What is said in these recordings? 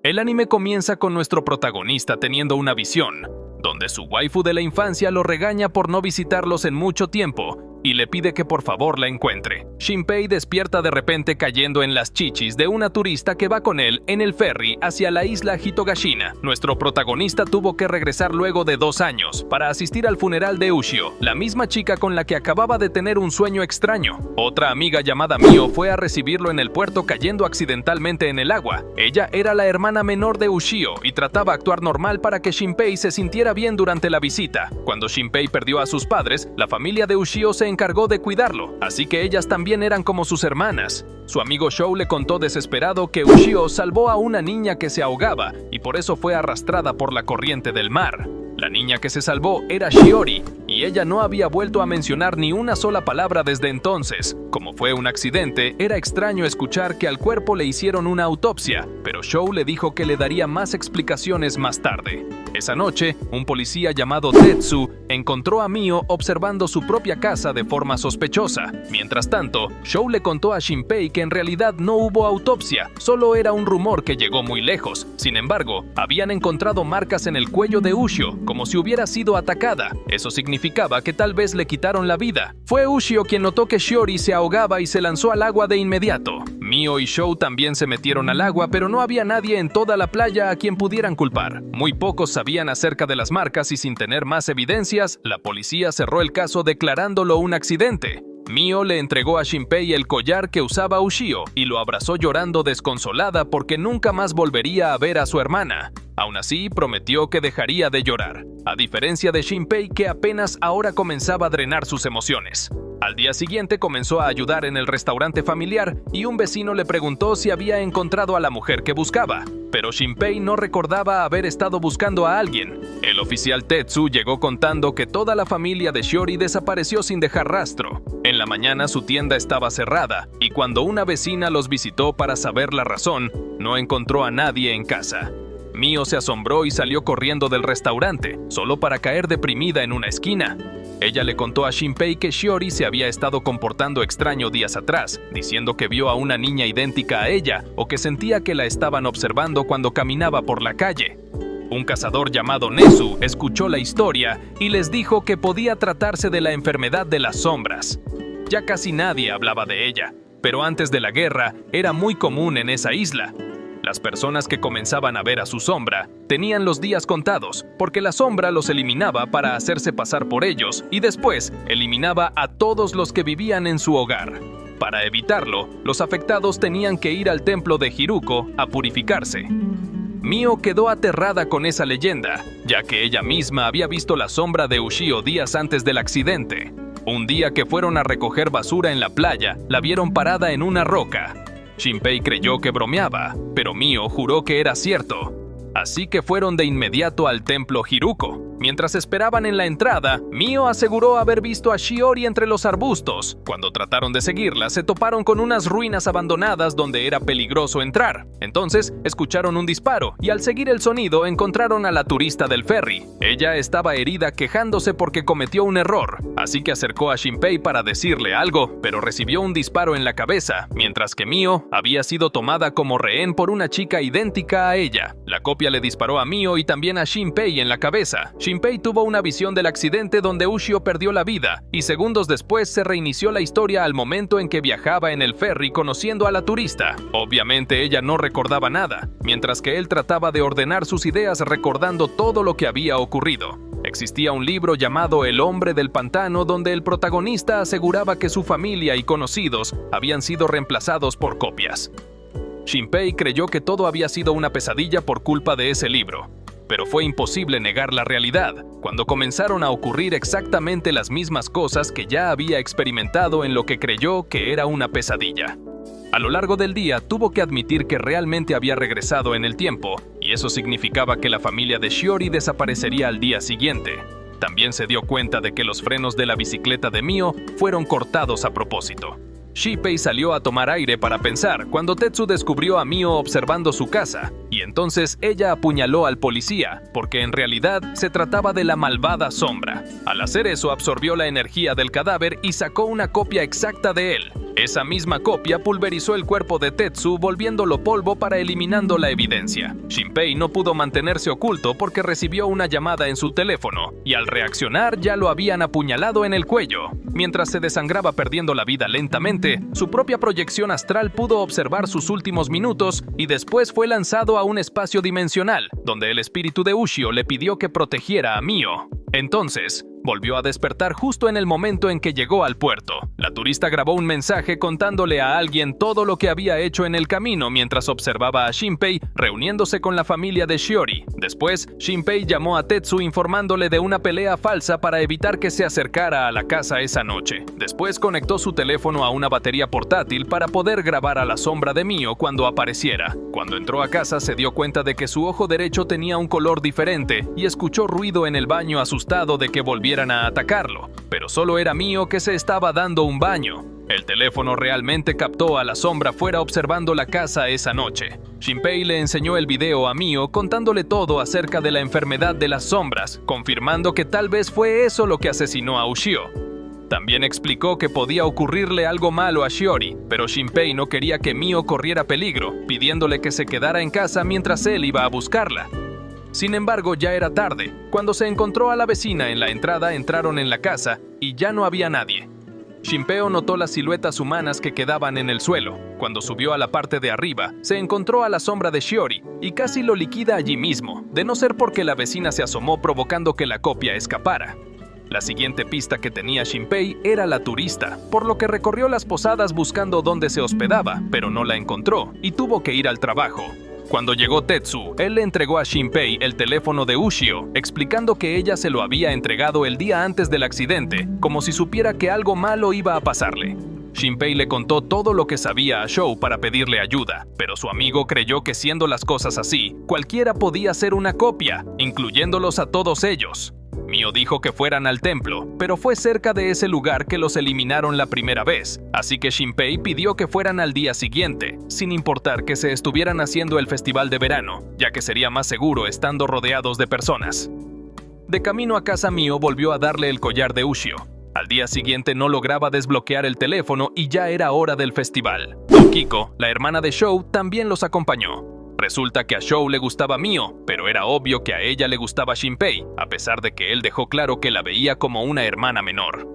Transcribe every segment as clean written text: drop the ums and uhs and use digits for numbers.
El anime comienza con nuestro protagonista teniendo una visión, donde su waifu de la infancia lo regaña por no visitarlos en mucho tiempo y le pide que por favor la encuentre. Shinpei despierta de repente cayendo en las chichis de una turista que va con él en el ferry hacia la isla Hitogashina. Nuestro protagonista tuvo que regresar luego de 2 años para asistir al funeral de Ushio, la misma chica con la que acababa de tener un sueño extraño. Otra amiga llamada Mio fue a recibirlo en el puerto cayendo accidentalmente en el agua. Ella era la hermana menor de Ushio y trataba de actuar normal para que Shinpei se sintiera bien durante la visita. Cuando Shinpei perdió a sus padres, la familia de Ushio se encargó de cuidarlo, así que ellas también eran como sus hermanas. Su amigo Shou le contó desesperado que Ushio salvó a una niña que se ahogaba y por eso fue arrastrada por la corriente del mar. La niña que se salvó era Shiori, y ella no había vuelto a mencionar ni una sola palabra desde entonces. Como fue un accidente, era extraño escuchar que al cuerpo le hicieron una autopsia, pero Shou le dijo que le daría más explicaciones más tarde. Esa noche, un policía llamado Tetsu encontró a Mio observando su propia casa de forma sospechosa. Mientras tanto, Shou le contó a Shinpei que en realidad no hubo autopsia, solo era un rumor que llegó muy lejos. Sin embargo, habían encontrado marcas en el cuello de Ushio, como si hubiera sido atacada. Eso significaba que tal vez le quitaron la vida. Fue Ushio quien notó que Shiori se ahogaba y se lanzó al agua de inmediato. Mio y Shou también se metieron al agua, pero no había nadie en toda la playa a quien pudieran culpar. Muy pocos sabían acerca de las marcas y sin tener más evidencias, la policía cerró el caso declarándolo un accidente. Mio le entregó a Shinpei el collar que usaba Ushio y lo abrazó llorando desconsolada porque nunca más volvería a ver a su hermana. Aún así, prometió que dejaría de llorar, a diferencia de Shinpei que apenas ahora comenzaba a drenar sus emociones. Al día siguiente comenzó a ayudar en el restaurante familiar y un vecino le preguntó si había encontrado a la mujer que buscaba, pero Shinpei no recordaba haber estado buscando a alguien. El oficial Tetsu llegó contando que toda la familia de Shiori desapareció sin dejar rastro. En la mañana su tienda estaba cerrada y cuando una vecina los visitó para saber la razón, no encontró a nadie en casa. Mio se asombró y salió corriendo del restaurante, solo para caer deprimida en una esquina. Ella le contó a Shinpei que Shiori se había estado comportando extraño días atrás, diciendo que vio a una niña idéntica a ella o que sentía que la estaban observando cuando caminaba por la calle. Un cazador llamado Nezu escuchó la historia y les dijo que podía tratarse de la enfermedad de las sombras. Ya casi nadie hablaba de ella, pero antes de la guerra era muy común en esa isla. Las personas que comenzaban a ver a su sombra tenían los días contados, porque la sombra los eliminaba para hacerse pasar por ellos y después eliminaba a todos los que vivían en su hogar. Para evitarlo, los afectados tenían que ir al templo de Hiruko a purificarse. Mio quedó aterrada con esa leyenda, ya que ella misma había visto la sombra de Ushio días antes del accidente. Un día que fueron a recoger basura en la playa, la vieron parada en una roca. Shinpei creyó que bromeaba, pero Mio juró que era cierto. Así que fueron de inmediato al templo Hiruko. Mientras esperaban en la entrada, Mio aseguró haber visto a Shiori entre los arbustos. Cuando trataron de seguirla, se toparon con unas ruinas abandonadas donde era peligroso entrar. Entonces, escucharon un disparo y al seguir el sonido encontraron a la turista del ferry. Ella estaba herida quejándose porque cometió un error, así que acercó a Shinpei para decirle algo, pero recibió un disparo en la cabeza, mientras que Mio había sido tomada como rehén por una chica idéntica a ella. La copia le disparó a Mio y también a Shinpei en la cabeza. Shinpei tuvo una visión del accidente donde Ushio perdió la vida, y segundos después se reinició la historia al momento en que viajaba en el ferry conociendo a la turista. Obviamente ella no recordaba nada, mientras que él trataba de ordenar sus ideas recordando todo lo que había ocurrido. Existía un libro llamado El hombre del pantano donde el protagonista aseguraba que su familia y conocidos habían sido reemplazados por copias. Shinpei creyó que todo había sido una pesadilla por culpa de ese libro. Pero fue imposible negar la realidad, cuando comenzaron a ocurrir exactamente las mismas cosas que ya había experimentado en lo que creyó que era una pesadilla. A lo largo del día tuvo que admitir que realmente había regresado en el tiempo, y eso significaba que la familia de Shiori desaparecería al día siguiente. También se dio cuenta de que los frenos de la bicicleta de Mio fueron cortados a propósito. Shinpei salió a tomar aire para pensar cuando Tetsu descubrió a Mio observando su casa, y entonces ella apuñaló al policía, porque en realidad se trataba de la malvada sombra. Al hacer eso absorbió la energía del cadáver y sacó una copia exacta de él. Esa misma copia pulverizó el cuerpo de Tetsu, volviéndolo polvo para eliminando la evidencia. Shinpei no pudo mantenerse oculto porque recibió una llamada en su teléfono, y al reaccionar ya lo habían apuñalado en el cuello. Mientras se desangraba perdiendo la vida lentamente, su propia proyección astral pudo observar sus últimos minutos y después fue lanzado a un espacio dimensional, donde el espíritu de Ushio le pidió que protegiera a Mio. Entonces, volvió a despertar justo en el momento en que llegó al puerto. La turista grabó un mensaje contándole a alguien todo lo que había hecho en el camino mientras observaba a Shinpei reuniéndose con la familia de Shiori. Después, Shinpei llamó a Tetsu informándole de una pelea falsa para evitar que se acercara a la casa esa noche. Después conectó su teléfono a una batería portátil para poder grabar a la sombra de Mio cuando apareciera. Cuando entró a casa se dio cuenta de que su ojo derecho tenía un color diferente y escuchó ruido en el baño asustado de que volviera a atacarlo, pero solo era Mio que se estaba dando un baño. El teléfono realmente captó a la sombra fuera observando la casa esa noche. Shinpei le enseñó el video a Mio contándole todo acerca de la enfermedad de las sombras, confirmando que tal vez fue eso lo que asesinó a Ushio. También explicó que podía ocurrirle algo malo a Shiori, pero Shinpei no quería que Mio corriera peligro, pidiéndole que se quedara en casa mientras él iba a buscarla. Sin embargo, ya era tarde. Cuando se encontró a la vecina en la entrada, entraron en la casa y ya no había nadie. Shinpei notó las siluetas humanas que quedaban en el suelo. Cuando subió a la parte de arriba, se encontró a la sombra de Shiori y casi lo liquida allí mismo, de no ser porque la vecina se asomó provocando que la copia escapara. La siguiente pista que tenía Shinpei era la turista, por lo que recorrió las posadas buscando dónde se hospedaba, pero no la encontró y tuvo que ir al trabajo. Cuando llegó Tetsu, él le entregó a Shinpei el teléfono de Ushio, explicando que ella se lo había entregado el día antes del accidente, como si supiera que algo malo iba a pasarle. Shinpei le contó todo lo que sabía a Shou para pedirle ayuda, pero su amigo creyó que siendo las cosas así, cualquiera podía hacer una copia, incluyéndolos a todos ellos. Mio dijo que fueran al templo, pero fue cerca de ese lugar que los eliminaron la primera vez, así que Shinpei pidió que fueran al día siguiente, sin importar que se estuvieran haciendo el festival de verano, ya que sería más seguro estando rodeados de personas. De camino a casa, Mio volvió a darle el collar de Ushio. Al día siguiente no lograba desbloquear el teléfono y ya era hora del festival. Kiko, la hermana de Shou, también los acompañó. Resulta que a Shou le gustaba Mio, pero era obvio que a ella le gustaba Shinpei, a pesar de que él dejó claro que la veía como una hermana menor.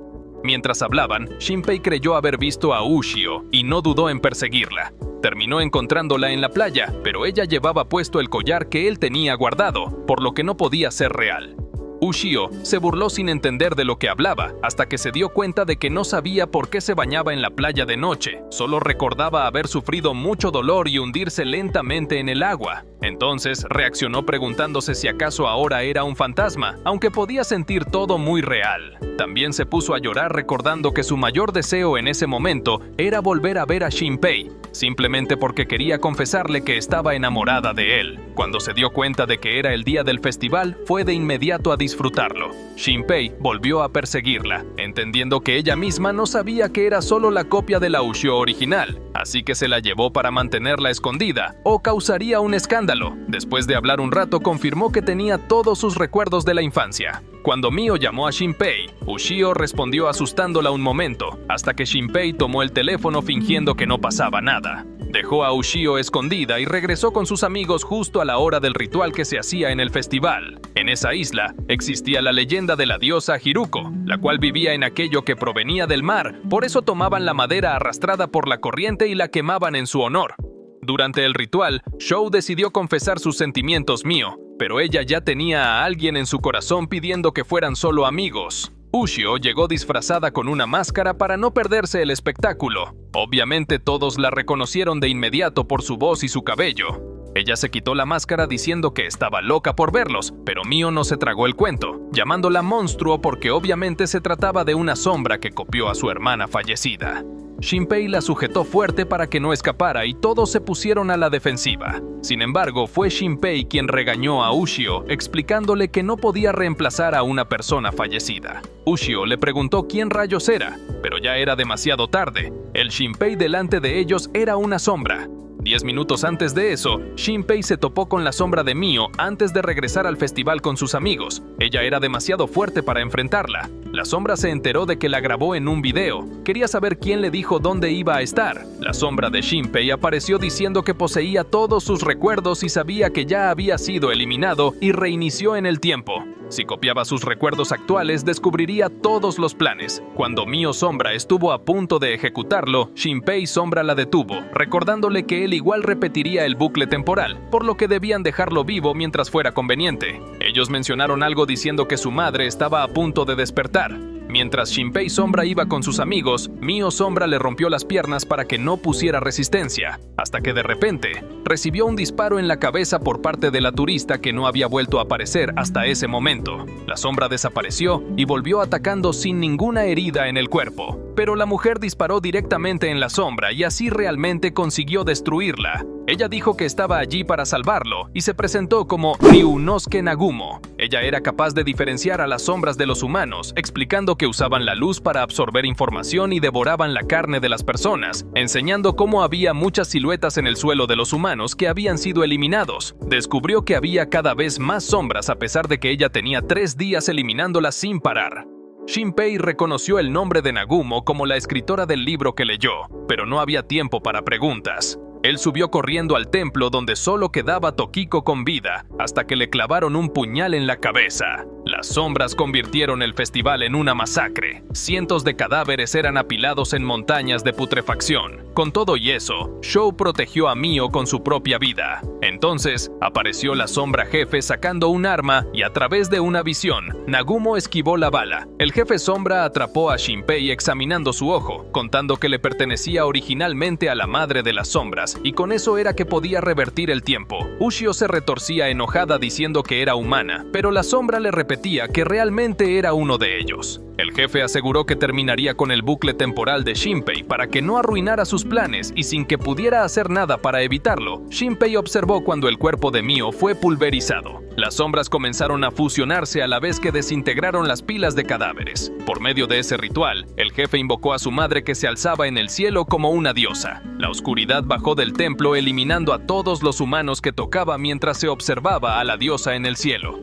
Mientras hablaban, Shinpei creyó haber visto a Ushio y no dudó en perseguirla. Terminó encontrándola en la playa, pero ella llevaba puesto el collar que él tenía guardado, por lo que no podía ser real. Ushio se burló sin entender de lo que hablaba, hasta que se dio cuenta de que no sabía por qué se bañaba en la playa de noche, solo recordaba haber sufrido mucho dolor y hundirse lentamente en el agua. Entonces reaccionó preguntándose si acaso ahora era un fantasma, aunque podía sentir todo muy real. También se puso a llorar recordando que su mayor deseo en ese momento era volver a ver a Shinpei, simplemente porque quería confesarle que estaba enamorada de él. Cuando se dio cuenta de que era el día del festival, fue de inmediato a disfrutarlo. Shinpei volvió a perseguirla, entendiendo que ella misma no sabía que era solo la copia de la Ushio original, así que se la llevó para mantenerla escondida, o causaría un escándalo. Después de hablar un rato, confirmó que tenía todos sus recuerdos de la infancia. Cuando Mio llamó a Shinpei, Ushio respondió asustándola un momento, hasta que Shinpei tomó el teléfono fingiendo que no pasaba nada. Dejó a Ushio escondida y regresó con sus amigos justo a la hora del ritual que se hacía en el festival. En esa isla existía la leyenda de la diosa Hiruko, la cual vivía en aquello que provenía del mar, por eso tomaban la madera arrastrada por la corriente y la quemaban en su honor. Durante el ritual, Shou decidió confesar sus sentimientos Mio, pero ella ya tenía a alguien en su corazón pidiendo que fueran solo amigos. Ushio llegó disfrazada con una máscara para no perderse el espectáculo. Obviamente todos la reconocieron de inmediato por su voz y su cabello. Ella se quitó la máscara diciendo que estaba loca por verlos, pero Mio no se tragó el cuento, llamándola monstruo porque obviamente se trataba de una sombra que copió a su hermana fallecida. Shinpei la sujetó fuerte para que no escapara y todos se pusieron a la defensiva. Sin embargo, fue Shinpei quien regañó a Ushio, explicándole que no podía reemplazar a una persona fallecida. Ushio le preguntó quién rayos era, pero ya era demasiado tarde. El Shinpei delante de ellos era una sombra. 10 minutos antes de eso, Shinpei se topó con la sombra de Mio antes de regresar al festival con sus amigos. Ella era demasiado fuerte para enfrentarla. La sombra se enteró de que la grabó en un video. Quería saber quién le dijo dónde iba a estar. La sombra de Shinpei apareció diciendo que poseía todos sus recuerdos y sabía que ya había sido eliminado y reinició en el tiempo. Si copiaba sus recuerdos actuales, descubriría todos los planes. Cuando Mio Sombra estuvo a punto de ejecutarlo, Shinpei Sombra la detuvo, recordándole que él igual repetiría el bucle temporal, por lo que debían dejarlo vivo mientras fuera conveniente. Ellos mencionaron algo diciendo que su madre estaba a punto de despertar. Mientras Shinpei Sombra iba con sus amigos, Mio Sombra le rompió las piernas para que no pusiera resistencia, hasta que de repente recibió un disparo en la cabeza por parte de la turista que no había vuelto a aparecer hasta ese momento. La sombra desapareció y volvió atacando sin ninguna herida en el cuerpo, pero la mujer disparó directamente en la sombra y así realmente consiguió destruirla. Ella dijo que estaba allí para salvarlo y se presentó como Ryunosuke Nagumo. Ella era capaz de diferenciar a las sombras de los humanos, explicando que usaban la luz para absorber información y devoraban la carne de las personas, enseñando cómo había muchas siluetas en el suelo de los humanos que habían sido eliminados. Descubrió que había cada vez más sombras a pesar de que ella tenía 3 días eliminándolas sin parar. Shinpei reconoció el nombre de Nagumo como la escritora del libro que leyó, pero no había tiempo para preguntas. Él subió corriendo al templo donde solo quedaba Tokiko con vida, hasta que le clavaron un puñal en la cabeza. Las sombras convirtieron el festival en una masacre. Cientos de cadáveres eran apilados en montañas de putrefacción. Con todo y eso, Shou protegió a Mio con su propia vida. Entonces, apareció la sombra jefe sacando un arma y a través de una visión, Nagumo esquivó la bala. El jefe sombra atrapó a Shinpei examinando su ojo, contando que le pertenecía originalmente a la madre de las sombras, y con eso era que podía revertir el tiempo. Ushio se retorcía enojada diciendo que era humana, pero la sombra le repetía que realmente era uno de ellos. El jefe aseguró que terminaría con el bucle temporal de Shinpei para que no arruinara sus planes y sin que pudiera hacer nada para evitarlo, Shinpei observó cuando el cuerpo de Mio fue pulverizado. Las sombras comenzaron a fusionarse a la vez que desintegraron las pilas de cadáveres. Por medio de ese ritual, el jefe invocó a su madre que se alzaba en el cielo como una diosa. La oscuridad bajó del templo eliminando a todos los humanos que tocaba mientras se observaba a la diosa en el cielo.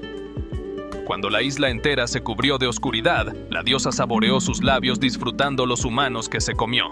Cuando la isla entera se cubrió de oscuridad, la diosa saboreó sus labios disfrutando los humanos que se comió.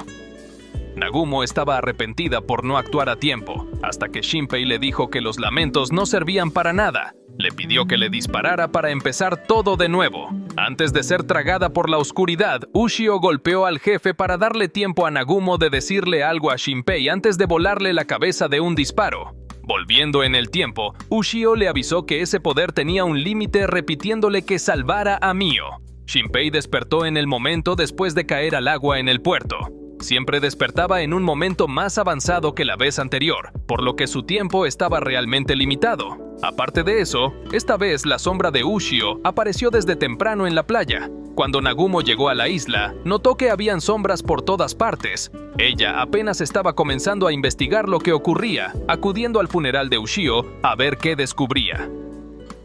Nagumo estaba arrepentida por no actuar a tiempo, hasta que Shinpei le dijo que los lamentos no servían para nada. Le pidió que le disparara para empezar todo de nuevo. Antes de ser tragada por la oscuridad, Ushio golpeó al jefe para darle tiempo a Nagumo de decirle algo a Shinpei antes de volarle la cabeza de un disparo. Volviendo en el tiempo, Ushio le avisó que ese poder tenía un límite repitiéndole que salvara a Mio. Shinpei despertó en el momento después de caer al agua en el puerto. Siempre despertaba en un momento más avanzado que la vez anterior, por lo que su tiempo estaba realmente limitado. Aparte de eso, esta vez la sombra de Ushio apareció desde temprano en la playa. Cuando Nagumo llegó a la isla, notó que habían sombras por todas partes. Ella apenas estaba comenzando a investigar lo que ocurría, acudiendo al funeral de Ushio a ver qué descubría.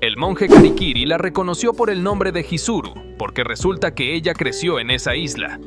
El monje Karikiri la reconoció por el nombre de Hizuru, porque resulta que ella creció en esa isla.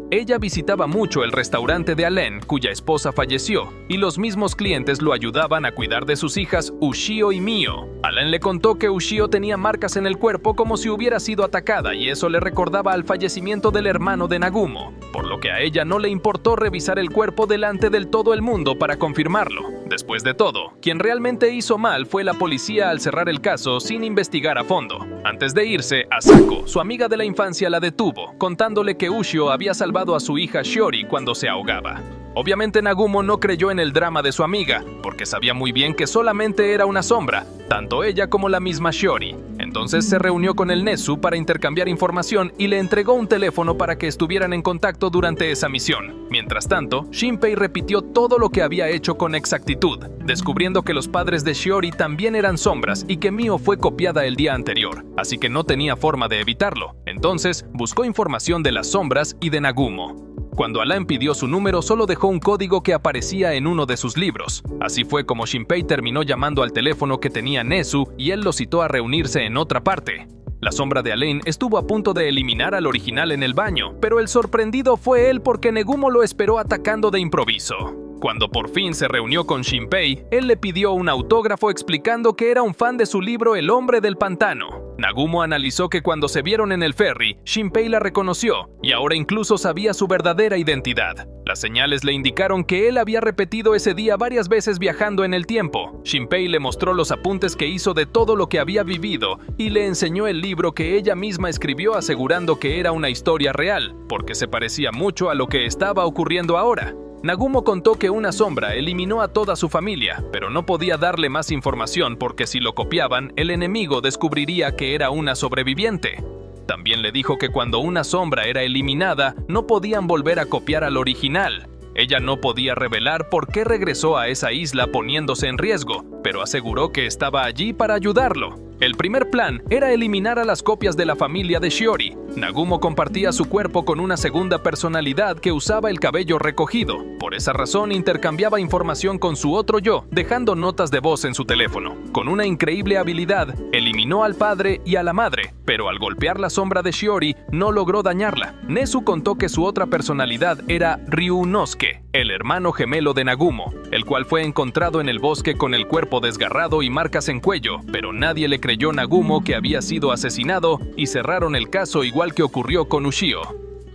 Ella visitaba mucho el restaurante de Allen, cuya esposa falleció, y los mismos clientes lo ayudaban a cuidar de sus hijas Ushio y Mio. Allen le contó que Ushio tenía marcas en el cuerpo como si hubiera sido atacada y eso le recordaba al fallecimiento del hermano de Nagumo, por lo que a ella no le importó revisar el cuerpo delante del todo el mundo para confirmarlo. Después de todo, quien realmente hizo mal fue la policía al cerrar el caso sin investigar a fondo. Antes de irse, Asako, su amiga de la infancia, la detuvo, contándole que Ushio había salvado a su hija Shiori cuando se ahogaba. Obviamente Nagumo no creyó en el drama de su amiga, porque sabía muy bien que solamente era una sombra, tanto ella como la misma Shiori. Entonces se reunió con el Nezu para intercambiar información y le entregó un teléfono para que estuvieran en contacto durante esa misión. Mientras tanto, Shinpei repitió todo lo que había hecho con exactitud, descubriendo que los padres de Shiori también eran sombras y que Mio fue copiada el día anterior, así que no tenía forma de evitarlo. Entonces, buscó información de las sombras y de Nagumo. Cuando Alan pidió su número, solo dejó un código que aparecía en uno de sus libros. Así fue como Shinpei terminó llamando al teléfono que tenía Nezu y él lo citó a reunirse en otra parte. La sombra de Alain estuvo a punto de eliminar al original en el baño, pero el sorprendido fue él porque Nagumo lo esperó atacando de improviso. Cuando por fin se reunió con Shinpei, él le pidió un autógrafo explicando que era un fan de su libro El hombre del pantano. Nagumo analizó que cuando se vieron en el ferry, Shinpei la reconoció y ahora incluso sabía su verdadera identidad. Las señales le indicaron que él había repetido ese día varias veces viajando en el tiempo. Shinpei le mostró los apuntes que hizo de todo lo que había vivido y le enseñó el libro que ella misma escribió asegurando que era una historia real, porque se parecía mucho a lo que estaba ocurriendo ahora. Nagumo contó que una sombra eliminó a toda su familia, pero no podía darle más información porque si lo copiaban, el enemigo descubriría que era una sobreviviente. También le dijo que cuando una sombra era eliminada, no podían volver a copiar al original. Ella no podía revelar por qué regresó a esa isla poniéndose en riesgo, pero aseguró que estaba allí para ayudarlo. El primer plan era eliminar a las copias de la familia de Shiori. Nagumo compartía su cuerpo con una segunda personalidad que usaba el cabello recogido. Por esa razón intercambiaba información con su otro yo, dejando notas de voz en su teléfono. Con una increíble habilidad, eliminó al padre y a la madre, pero al golpear la sombra de Shiori, no logró dañarla. Nezu contó que su otra personalidad era Ryunosuke, el hermano gemelo de Nagumo, el cual fue encontrado en el bosque con el cuerpo desgarrado y marcas en cuello, pero nadie le creyó a Nagumo que había sido asesinado y cerraron el caso igual que ocurrió con Ushio.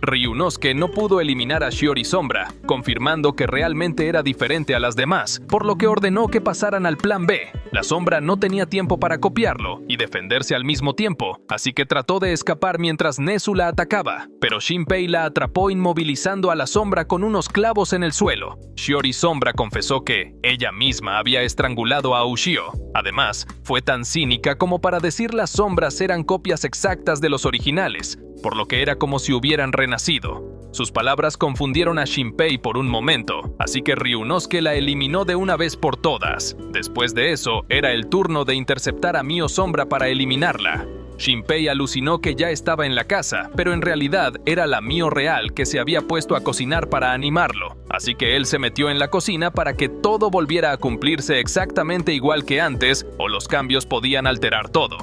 Ryunosuke no pudo eliminar a Shiori Sombra, confirmando que realmente era diferente a las demás, por lo que ordenó que pasaran al plan B. La sombra no tenía tiempo para copiarlo y defenderse al mismo tiempo, así que trató de escapar mientras Nezu la atacaba, pero Shinpei la atrapó inmovilizando a la sombra con unos clavos en el suelo. Shiori Sombra confesó que ella misma había estrangulado a Ushio. Además, fue tan cínica como para decir las sombras eran copias exactas de los originales, por lo que era como si hubieran renacido. Sus palabras confundieron a Shinpei por un momento, así que Ryunosuke la eliminó de una vez por todas. Después de eso, era el turno de interceptar a Mio Sombra para eliminarla. Shinpei alucinó que ya estaba en la casa, pero en realidad era la Mio real que se había puesto a cocinar para animarlo, así que él se metió en la cocina para que todo volviera a cumplirse exactamente igual que antes, o los cambios podían alterar todo.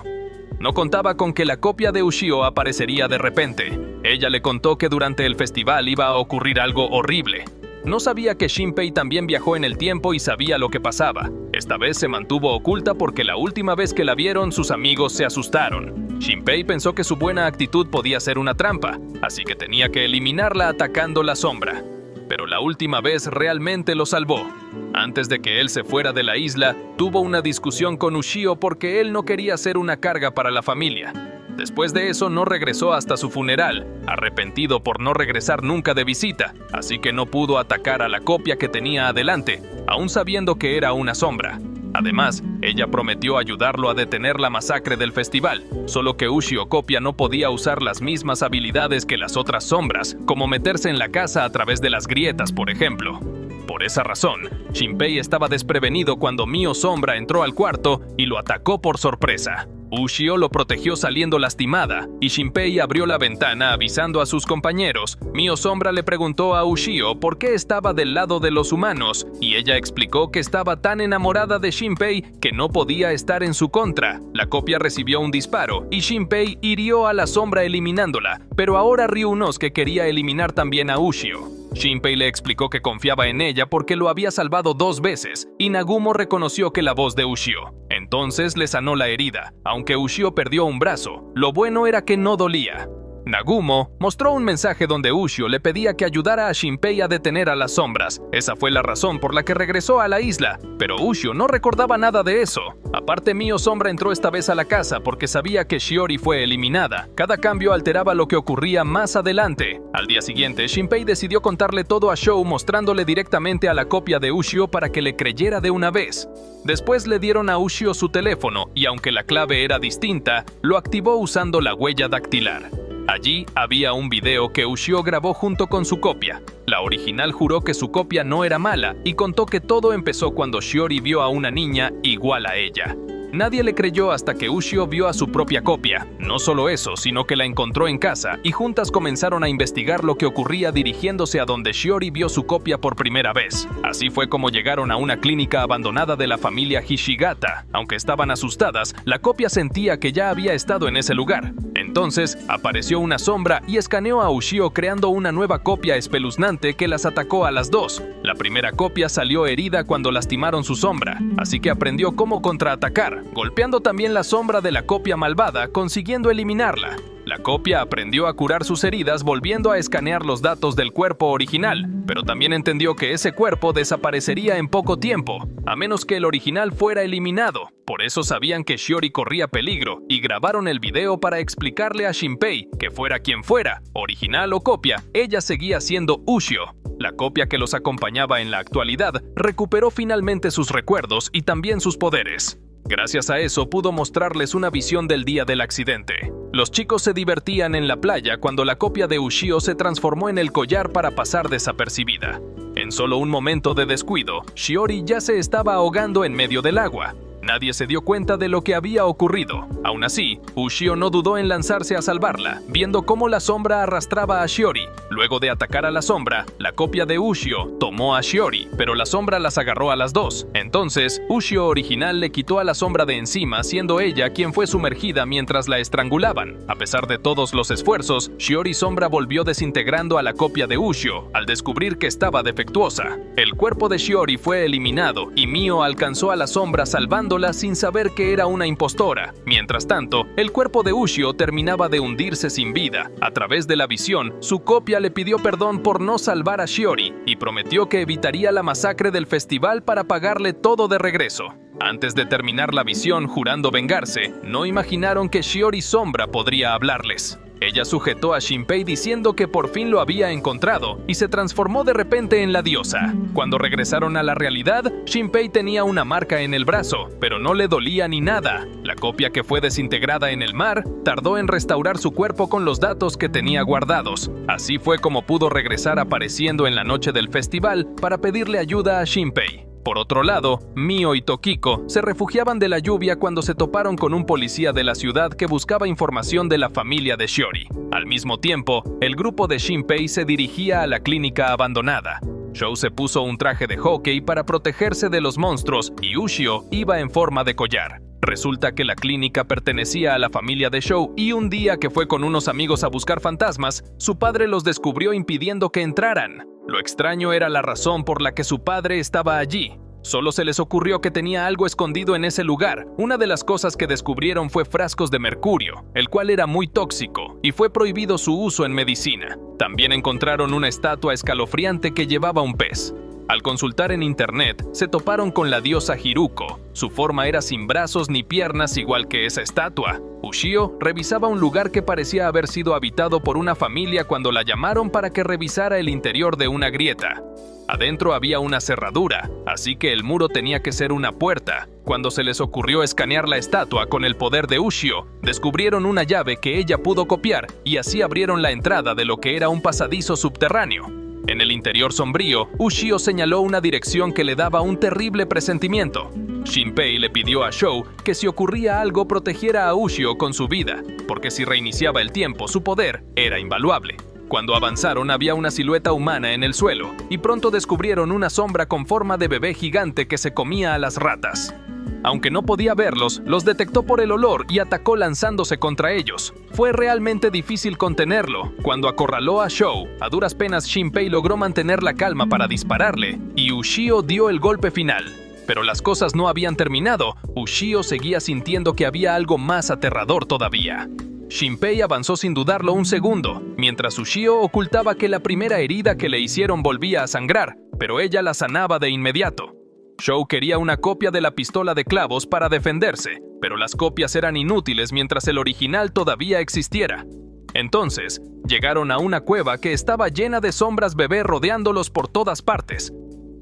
No contaba con que la copia de Ushio aparecería de repente. Ella le contó que durante el festival iba a ocurrir algo horrible. No sabía que Shinpei también viajó en el tiempo y sabía lo que pasaba. Esta vez se mantuvo oculta porque la última vez que la vieron, sus amigos se asustaron. Shinpei pensó que su buena actitud podía ser una trampa, así que tenía que eliminarla atacando la sombra. Pero la última vez realmente lo salvó. Antes de que él se fuera de la isla, tuvo una discusión con Ushio porque él no quería ser una carga para la familia. Después de eso no regresó hasta su funeral, arrepentido por no regresar nunca de visita, así que no pudo atacar a la copia que tenía adelante, aún sabiendo que era una sombra. Además, ella prometió ayudarlo a detener la masacre del festival, solo que Ushio Copia no podía usar las mismas habilidades que las otras sombras, como meterse en la casa a través de las grietas, por ejemplo. Por esa razón, Shinpei estaba desprevenido cuando Mio Sombra entró al cuarto y lo atacó por sorpresa. Ushio lo protegió saliendo lastimada, y Shinpei abrió la ventana avisando a sus compañeros. Mio Sombra le preguntó a Ushio por qué estaba del lado de los humanos, y ella explicó que estaba tan enamorada de Shinpei que no podía estar en su contra. La copia recibió un disparo, y Shinpei hirió a la sombra eliminándola, pero ahora Ryunosuke quería eliminar también a Ushio. Shinpei le explicó que confiaba en ella porque lo había salvado 2 veces, y Nagumo reconoció que la voz de Ushio. Entonces le sanó la herida, aunque Ushio perdió un brazo. Lo bueno era que no dolía. Nagumo mostró un mensaje donde Ushio le pedía que ayudara a Shinpei a detener a las sombras. Esa fue la razón por la que regresó a la isla, pero Ushio no recordaba nada de eso. Aparte, Mio Sombra entró esta vez a la casa porque sabía que Shiori fue eliminada. Cada cambio alteraba lo que ocurría más adelante. Al día siguiente, Shinpei decidió contarle todo a Shou mostrándole directamente a la copia de Ushio para que le creyera de una vez. Después le dieron a Ushio su teléfono y aunque la clave era distinta, lo activó usando la huella dactilar. Allí había un video que Ushio grabó junto con su copia. La original juró que su copia no era mala y contó que todo empezó cuando Shiori vio a una niña igual a ella. Nadie le creyó hasta que Ushio vio a su propia copia. No solo eso, sino que la encontró en casa y juntas comenzaron a investigar lo que ocurría dirigiéndose a donde Shiori vio su copia por primera vez. Así fue como llegaron a una clínica abandonada de la familia Hishigata. Aunque estaban asustadas, la copia sentía que ya había estado en ese lugar. Entonces, apareció una sombra y escaneó a Ushio creando una nueva copia espeluznante que las atacó a las dos. La primera copia salió herida cuando lastimaron su sombra, así que aprendió cómo contraatacar, golpeando también la sombra de la copia malvada, consiguiendo eliminarla. La copia aprendió a curar sus heridas volviendo a escanear los datos del cuerpo original, pero también entendió que ese cuerpo desaparecería en poco tiempo, a menos que el original fuera eliminado. Por eso sabían que Shiori corría peligro y grabaron el video para explicarle a Shinpei que fuera quien fuera, original o copia, ella seguía siendo Ushio. La copia que los acompañaba en la actualidad recuperó finalmente sus recuerdos y también sus poderes. Gracias a eso pudo mostrarles una visión del día del accidente. Los chicos se divertían en la playa cuando la copia de Ushio se transformó en el collar para pasar desapercibida. En solo un momento de descuido, Shiori ya se estaba ahogando en medio del agua. Nadie se dio cuenta de lo que había ocurrido. Aún así, Ushio no dudó en lanzarse a salvarla, viendo cómo la sombra arrastraba a Shiori. Luego de atacar a la sombra, la copia de Ushio tomó a Shiori, pero la sombra las agarró a las dos. Entonces, Ushio original le quitó a la sombra de encima, siendo ella quien fue sumergida mientras la estrangulaban. A pesar de todos los esfuerzos, Shiori sombra volvió desintegrando a la copia de Ushio, al descubrir que estaba defectuosa. El cuerpo de Shiori fue eliminado, y Mio alcanzó a la sombra salvándola sin saber que era una impostora. Mientras tanto, el cuerpo de Ushio terminaba de hundirse sin vida. A través de la visión, su copia le pidió perdón por no salvar a Shiori y prometió que evitaría la masacre del festival para pagarle todo de regreso. Antes de terminar la visión jurando vengarse, no imaginaron que Shiori Sombra podría hablarles. Ella sujetó a Shinpei diciendo que por fin lo había encontrado y se transformó de repente en la diosa. Cuando regresaron a la realidad, Shinpei tenía una marca en el brazo, pero no le dolía ni nada. La copia que fue desintegrada en el mar tardó en restaurar su cuerpo con los datos que tenía guardados. Así fue como pudo regresar apareciendo en la noche del festival para pedirle ayuda a Shinpei. Por otro lado, Mio y Tokiko se refugiaban de la lluvia cuando se toparon con un policía de la ciudad que buscaba información de la familia de Shiori. Al mismo tiempo, el grupo de Shinpei se dirigía a la clínica abandonada. Shou se puso un traje de hockey para protegerse de los monstruos y Ushio iba en forma de collar. Resulta que la clínica pertenecía a la familia de Shou y un día que fue con unos amigos a buscar fantasmas, su padre los descubrió impidiendo que entraran. Lo extraño era la razón por la que su padre estaba allí. Solo se les ocurrió que tenía algo escondido en ese lugar. Una de las cosas que descubrieron fue frascos de mercurio, el cual era muy tóxico, y fue prohibido su uso en medicina. También encontraron una estatua escalofriante que llevaba un pez. Al consultar en internet, se toparon con la diosa Hiruko. Su forma era sin brazos ni piernas igual que esa estatua. Ushio revisaba un lugar que parecía haber sido habitado por una familia cuando la llamaron para que revisara el interior de una grieta. Adentro había una cerradura, así que el muro tenía que ser una puerta. Cuando se les ocurrió escanear la estatua con el poder de Ushio, descubrieron una llave que ella pudo copiar y así abrieron la entrada de lo que era un pasadizo subterráneo. En el interior sombrío, Ushio señaló una dirección que le daba un terrible presentimiento. Shinpei le pidió a Shou que si ocurría algo protegiera a Ushio con su vida, porque si reiniciaba el tiempo su poder era invaluable. Cuando avanzaron había una silueta humana en el suelo, y pronto descubrieron una sombra con forma de bebé gigante que se comía a las ratas. Aunque no podía verlos, los detectó por el olor y atacó lanzándose contra ellos. Fue realmente difícil contenerlo. Cuando acorraló a Shou, a duras penas Shinpei logró mantener la calma para dispararle, y Ushio dio el golpe final. Pero las cosas no habían terminado. Ushio seguía sintiendo que había algo más aterrador todavía. Shinpei avanzó sin dudarlo un segundo, mientras Ushio ocultaba que la primera herida que le hicieron volvía a sangrar, pero ella la sanaba de inmediato. Shou quería una copia de la pistola de clavos para defenderse, pero las copias eran inútiles mientras el original todavía existiera. Entonces, llegaron a una cueva que estaba llena de sombras bebé rodeándolos por todas partes.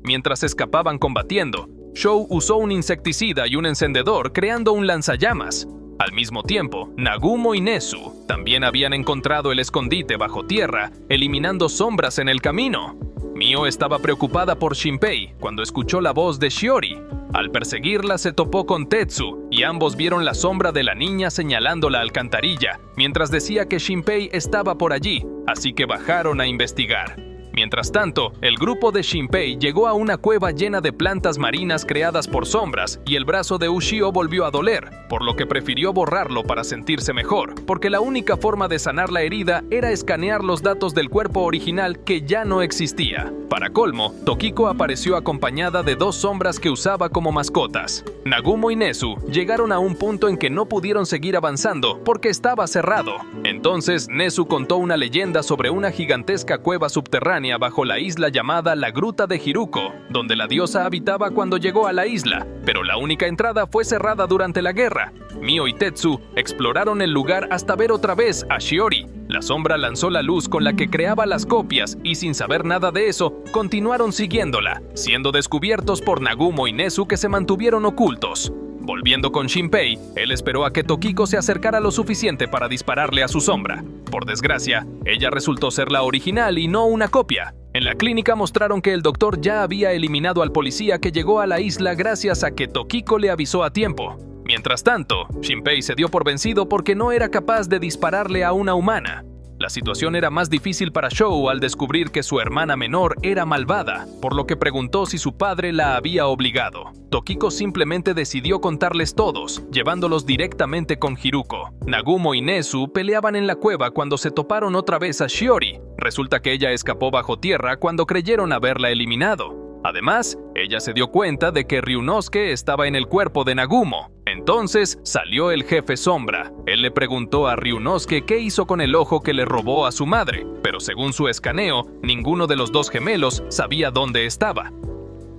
Mientras escapaban combatiendo, Shou usó un insecticida y un encendedor creando un lanzallamas. Al mismo tiempo, Nagumo y Nezu también habían encontrado el escondite bajo tierra, eliminando sombras en el camino. Mio estaba preocupada por Shinpei cuando escuchó la voz de Shiori. Al perseguirla se topó con Tetsu y ambos vieron la sombra de la niña señalando la alcantarilla, mientras decía que Shinpei estaba por allí, así que bajaron a investigar. Mientras tanto, el grupo de Shinpei llegó a una cueva llena de plantas marinas creadas por sombras y el brazo de Ushio volvió a doler, por lo que prefirió borrarlo para sentirse mejor, porque la única forma de sanar la herida era escanear los datos del cuerpo original que ya no existía. Para colmo, Tokiko apareció acompañada de dos sombras que usaba como mascotas. Nagumo y Nezu llegaron a un punto en que no pudieron seguir avanzando porque estaba cerrado. Entonces, Nezu contó una leyenda sobre una gigantesca cueva subterránea bajo la isla llamada la Gruta de Hiruko, donde la diosa habitaba cuando llegó a la isla, pero la única entrada fue cerrada durante la guerra. Mio y Tetsu exploraron el lugar hasta ver otra vez a Shiori. La sombra lanzó la luz con la que creaba las copias y sin saber nada de eso, continuaron siguiéndola, siendo descubiertos por Nagumo y Nezu que se mantuvieron ocultos. Volviendo con Shinpei, él esperó a que Tokiko se acercara lo suficiente para dispararle a su sombra. Por desgracia, ella resultó ser la original y no una copia. En la clínica mostraron que el doctor ya había eliminado al policía que llegó a la isla gracias a que Tokiko le avisó a tiempo. Mientras tanto, Shinpei se dio por vencido porque no era capaz de dispararle a una humana. La situación era más difícil para Shou al descubrir que su hermana menor era malvada, por lo que preguntó si su padre la había obligado. Tokiko simplemente decidió contarles todos, llevándolos directamente con Hiruko. Nagumo y Nezu peleaban en la cueva cuando se toparon otra vez a Shiori. Resulta que ella escapó bajo tierra cuando creyeron haberla eliminado. Además, ella se dio cuenta de que Ryunosuke estaba en el cuerpo de Nagumo. Entonces, salió el jefe sombra. Él le preguntó a Ryunosuke qué hizo con el ojo que le robó a su madre, pero según su escaneo, ninguno de los dos gemelos sabía dónde estaba.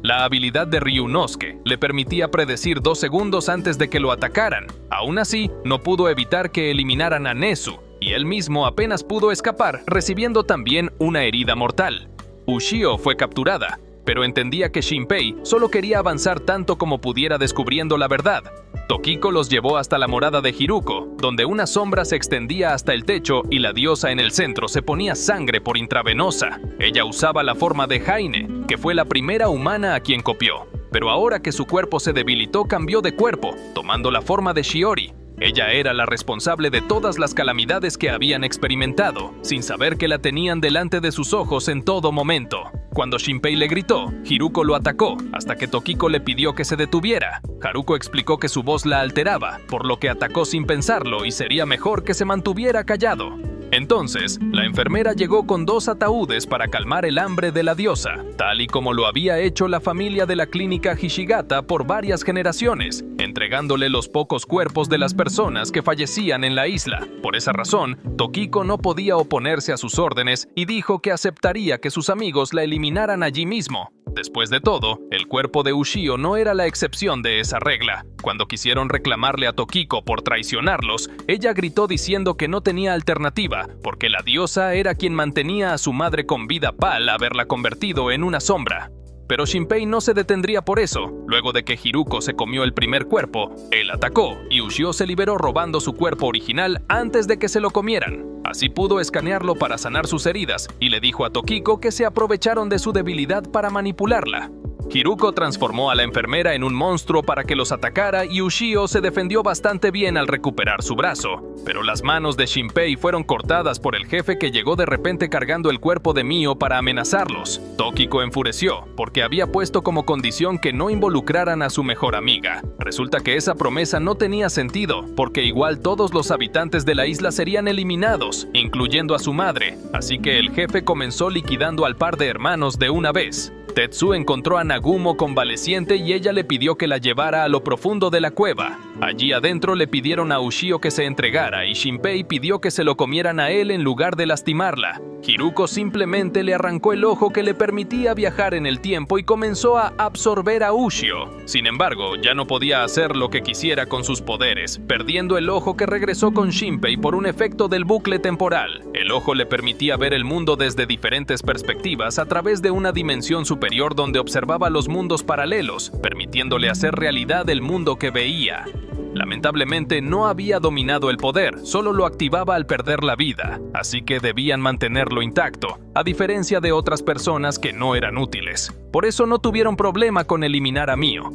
La habilidad de Ryunosuke le permitía predecir 2 segundos antes de que lo atacaran. Aún así, no pudo evitar que eliminaran a Nezu, y él mismo apenas pudo escapar, recibiendo también una herida mortal. Ushio fue capturada, pero entendía que Shinpei solo quería avanzar tanto como pudiera descubriendo la verdad. Tokiko los llevó hasta la morada de Hiruko, donde una sombra se extendía hasta el techo y la diosa en el centro se ponía sangre por intravenosa. Ella usaba la forma de Haine, que fue la primera humana a quien copió. Pero ahora que su cuerpo se debilitó, cambió de cuerpo, tomando la forma de Shiori. Ella era la responsable de todas las calamidades que habían experimentado, sin saber que la tenían delante de sus ojos en todo momento. Cuando Shinpei le gritó, Hiruko lo atacó, hasta que Tokiko le pidió que se detuviera. Haruko explicó que su voz la alteraba, por lo que atacó sin pensarlo y sería mejor que se mantuviera callado. Entonces, la enfermera llegó con 2 ataúdes para calmar el hambre de la diosa, tal y como lo había hecho la familia de la clínica Hishigata por varias generaciones, entregándole los pocos cuerpos de las personas que fallecían en la isla. Por esa razón, Tokiko no podía oponerse a sus órdenes y dijo que aceptaría que sus amigos la eliminaran allí mismo. Después de todo, el cuerpo de Ushio no era la excepción de esa regla. Cuando quisieron reclamarle a Tokiko por traicionarlos, ella gritó diciendo que no tenía alternativa, porque la diosa era quien mantenía a su madre con vida al haberla convertido en una sombra. Pero Shinpei no se detendría por eso. Luego de que Hiruko se comió el primer cuerpo, él atacó y Ushio se liberó robando su cuerpo original antes de que se lo comieran. Así pudo escanearlo para sanar sus heridas y le dijo a Tokiko que se aprovecharon de su debilidad para manipularla. Hiruko transformó a la enfermera en un monstruo para que los atacara y Ushio se defendió bastante bien al recuperar su brazo. Pero las manos de Shinpei fueron cortadas por el jefe que llegó de repente cargando el cuerpo de Mio para amenazarlos. Tokiko enfureció porque había puesto como condición que no involucraran a su mejor amiga. Resulta que esa promesa no tenía sentido porque igual todos los habitantes de la isla serían eliminados, incluyendo a su madre. Así que el jefe comenzó liquidando al par de hermanos de una vez. Tetsu encontró a Nagumo convaleciente y ella le pidió que la llevara a lo profundo de la cueva. Allí adentro le pidieron a Ushio que se entregara y Shinpei pidió que se lo comieran a él en lugar de lastimarla. Hiruko simplemente le arrancó el ojo que le permitía viajar en el tiempo y comenzó a absorber a Ushio. Sin embargo, ya no podía hacer lo que quisiera con sus poderes, perdiendo el ojo que regresó con Shinpei por un efecto del bucle temporal. El ojo le permitía ver el mundo desde diferentes perspectivas a través de una dimensión superior donde observaba los mundos paralelos, permitiéndole hacer realidad el mundo que veía. Lamentablemente no había dominado el poder, solo lo activaba al perder la vida, así que debían mantenerlo intacto, a diferencia de otras personas que no eran útiles. Por eso no tuvieron problema con eliminar a Mio.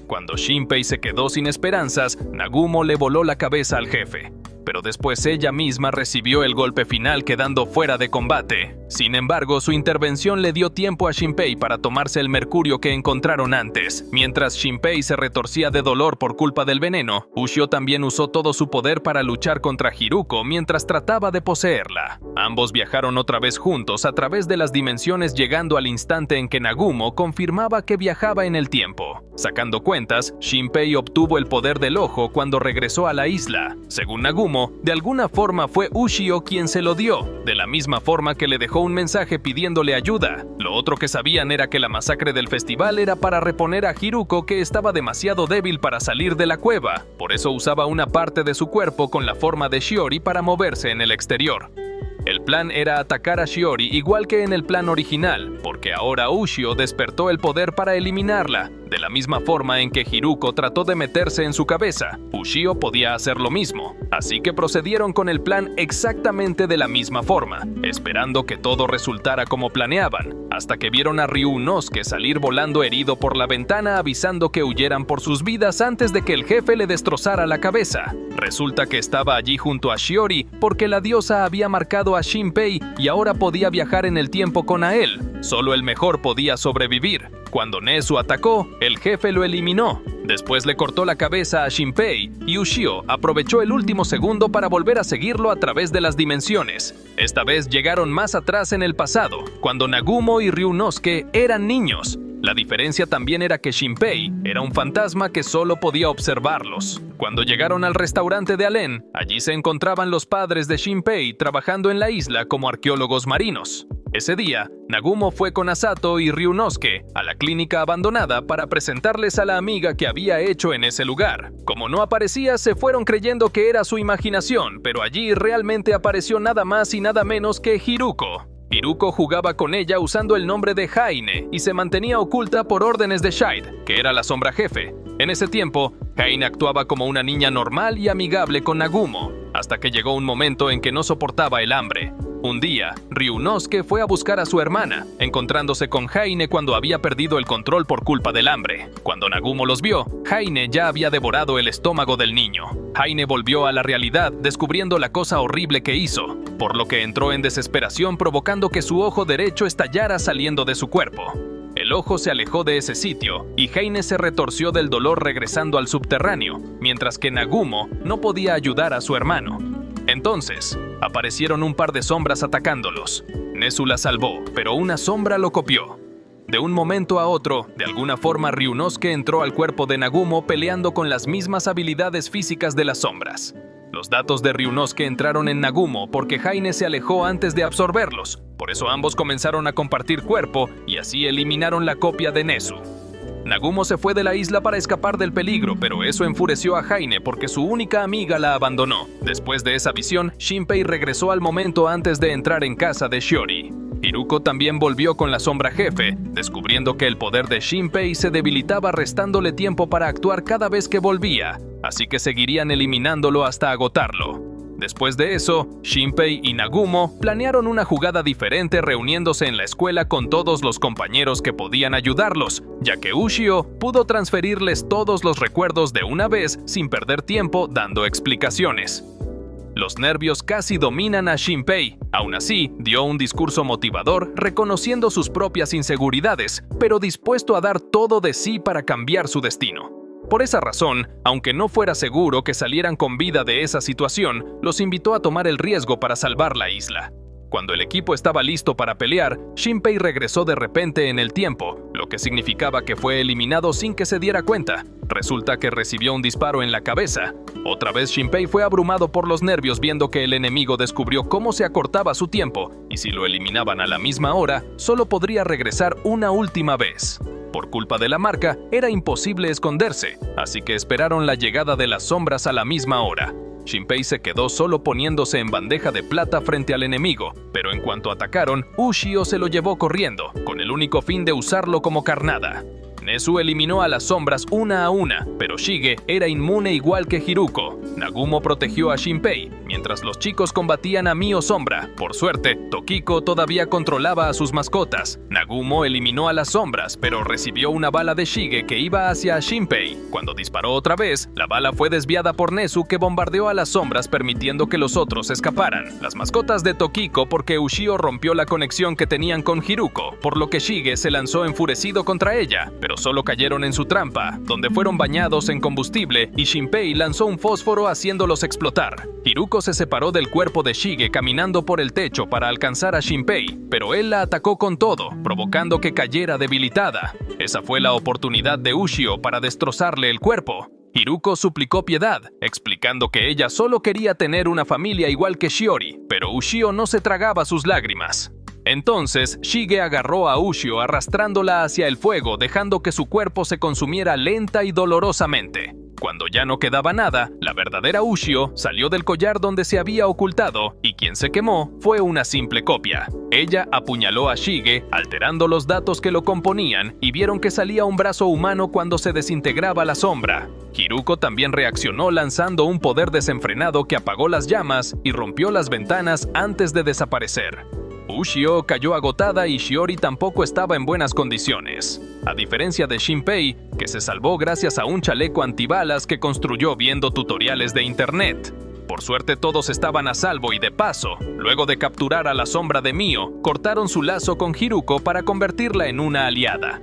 Cuando Shinpei se quedó sin esperanzas, Nagumo le voló la cabeza al jefe. pero después ella misma recibió el golpe final quedando fuera de combate. Sin embargo, su intervención le dio tiempo a Shinpei para tomarse el mercurio que encontraron antes. Mientras Shinpei se retorcía de dolor por culpa del veneno, Ushio también usó todo su poder para luchar contra Hiruko mientras trataba de poseerla. Ambos viajaron otra vez juntos a través de las dimensiones, llegando al instante en que Nagumo confirmaba que viajaba en el tiempo. Sacando cuentas, Shinpei obtuvo el poder del ojo cuando regresó a la isla. Según Nagumo, de alguna forma fue Ushio quien se lo dio, de la misma forma que le dejó un mensaje pidiéndole ayuda. Lo otro que sabían era que la masacre del festival era para reponer a Hiruko, que estaba demasiado débil para salir de la cueva. Por eso usaba una parte de su cuerpo con la forma de Shiori para moverse en el exterior. El plan era atacar a Shiori igual que en el plan original, porque ahora Ushio despertó el poder para eliminarla. De la misma forma en que Hiruko trató de meterse en su cabeza, Ushio podía hacer lo mismo. Así que procedieron con el plan exactamente de la misma forma, esperando que todo resultara como planeaban, hasta que vieron a Ryunosuke salir volando herido por la ventana, avisando que huyeran por sus vidas antes de que el jefe le destrozara la cabeza. Resulta que estaba allí junto a Shiori porque la diosa había marcado a Shinpei y ahora podía viajar en el tiempo con él. Solo el mejor podía sobrevivir. Cuando Nezu atacó, el jefe lo eliminó. Después le cortó la cabeza a Shinpei y Ushio aprovechó el último segundo para volver a seguirlo a través de las dimensiones. Esta vez llegaron más atrás en el pasado, cuando Nagumo y Ryunosuke eran niños. La diferencia también era que Shinpei era un fantasma que solo podía observarlos. Cuando llegaron al restaurante de Allen, allí se encontraban los padres de Shinpei trabajando en la isla como arqueólogos marinos. Ese día, Nagumo fue con Asato y Ryunosuke a la clínica abandonada para presentarles a la amiga que había hecho en ese lugar. Como no aparecía, se fueron creyendo que era su imaginación, pero allí realmente apareció nada más y nada menos que Hiruko. Hiruko jugaba con ella usando el nombre de Haine y se mantenía oculta por órdenes de Shide, que era la sombra jefe. En ese tiempo, Haine actuaba como una niña normal y amigable con Nagumo, hasta que llegó un momento en que no soportaba el hambre. Un día, Ryunosuke fue a buscar a su hermana, encontrándose con Haine cuando había perdido el control por culpa del hambre. Cuando Nagumo los vio, Haine ya había devorado el estómago del niño. Haine volvió a la realidad, descubriendo la cosa horrible que hizo, por lo que entró en desesperación, provocando que su ojo derecho estallara saliendo de su cuerpo. El ojo se alejó de ese sitio y Haine se retorció del dolor regresando al subterráneo, mientras que Nagumo no podía ayudar a su hermano. Entonces, aparecieron un par de sombras atacándolos. Nezu la salvó, pero una sombra lo copió. De un momento a otro, de alguna forma Ryunosuke entró al cuerpo de Nagumo peleando con las mismas habilidades físicas de las sombras. Los datos de Ryunosuke entraron en Nagumo porque Haine se alejó antes de absorberlos. Por eso ambos comenzaron a compartir cuerpo y así eliminaron la copia de Nezu. Nagumo se fue de la isla para escapar del peligro, pero eso enfureció a Haine porque su única amiga la abandonó. Después de esa visión, Shinpei regresó al momento antes de entrar en casa de Shiori. Hiruko también volvió con la sombra jefe, descubriendo que el poder de Shinpei se debilitaba restándole tiempo para actuar cada vez que volvía, así que seguirían eliminándolo hasta agotarlo. Después de eso, Shinpei y Nagumo planearon una jugada diferente reuniéndose en la escuela con todos los compañeros que podían ayudarlos, ya que Ushio pudo transferirles todos los recuerdos de una vez sin perder tiempo dando explicaciones. Los nervios casi dominan a Shinpei. Aún así, dio un discurso motivador reconociendo sus propias inseguridades, pero dispuesto a dar todo de sí para cambiar su destino. Por esa razón, aunque no fuera seguro que salieran con vida de esa situación, los invitó a tomar el riesgo para salvar la isla. Cuando el equipo estaba listo para pelear, Shinpei regresó de repente en el tiempo, lo que significaba que fue eliminado sin que se diera cuenta. Resulta que recibió un disparo en la cabeza. Otra vez Shinpei fue abrumado por los nervios viendo que el enemigo descubrió cómo se acortaba su tiempo, y si lo eliminaban a la misma hora, solo podría regresar una última vez. Por culpa de la marca, era imposible esconderse, así que esperaron la llegada de las sombras a la misma hora. Shinpei se quedó solo poniéndose en bandeja de plata frente al enemigo, pero en cuanto atacaron, Ushio se lo llevó corriendo, con el único fin de usarlo como carnada. Nezu eliminó a las sombras una a una, pero Shige era inmune igual que Hiruko. Nagumo protegió a Shinpei, mientras los chicos combatían a Mio Sombra. Por suerte, Tokiko todavía controlaba a sus mascotas. Nagumo eliminó a las sombras, pero recibió una bala de Shige que iba hacia Shinpei. Cuando disparó otra vez, la bala fue desviada por Nezu, que bombardeó a las sombras permitiendo que los otros escaparan. Las mascotas de Tokiko porque Ushio rompió la conexión que tenían con Hiruko, por lo que Shige se lanzó enfurecido contra ella, pero solo cayeron en su trampa, donde fueron bañados en combustible y Shinpei lanzó un fósforo haciéndolos explotar. Hiruko se separó del cuerpo de Shige caminando por el techo para alcanzar a Shinpei, pero él la atacó con todo, provocando que cayera debilitada. Esa fue la oportunidad de Ushio para destrozarle el cuerpo. Hiruko suplicó piedad, explicando que ella solo quería tener una familia igual que Shiori, pero Ushio no se tragaba sus lágrimas. Entonces, Shige agarró a Ushio arrastrándola hacia el fuego, dejando que su cuerpo se consumiera lenta y dolorosamente. Cuando ya no quedaba nada, la verdadera Ushio salió del collar donde se había ocultado y quien se quemó fue una simple copia. Ella apuñaló a Shige, alterando los datos que lo componían, y vieron que salía un brazo humano cuando se desintegraba la sombra. Hiruko también reaccionó lanzando un poder desenfrenado que apagó las llamas y rompió las ventanas antes de desaparecer. Ushio cayó agotada y Shiori tampoco estaba en buenas condiciones. A diferencia de Shinpei, que se salvó gracias a un chaleco antibalas que construyó viendo tutoriales de internet. Por suerte todos estaban a salvo y de paso, luego de capturar a la sombra de Mio, cortaron su lazo con Hiruko para convertirla en una aliada.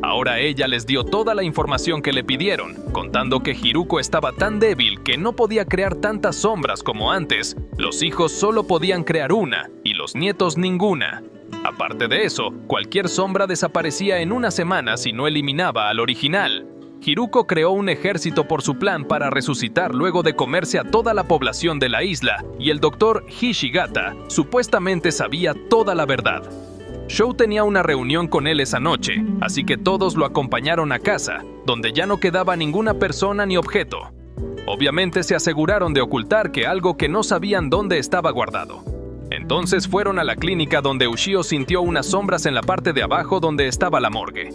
Ahora ella les dio toda la información que le pidieron, contando que Hiruko estaba tan débil que no podía crear tantas sombras como antes, los hijos solo podían crear una y los nietos ninguna. Aparte de eso, cualquier sombra desaparecía en una semana si no eliminaba al original. Hiruko creó un ejército por su plan para resucitar luego de comerse a toda la población de la isla, y el doctor Hishigata supuestamente sabía toda la verdad. Shou tenía una reunión con él esa noche, así que todos lo acompañaron a casa, donde ya no quedaba ninguna persona ni objeto. Obviamente se aseguraron de ocultar que algo que no sabían dónde estaba guardado. Entonces fueron a la clínica donde Ushio sintió unas sombras en la parte de abajo donde estaba la morgue.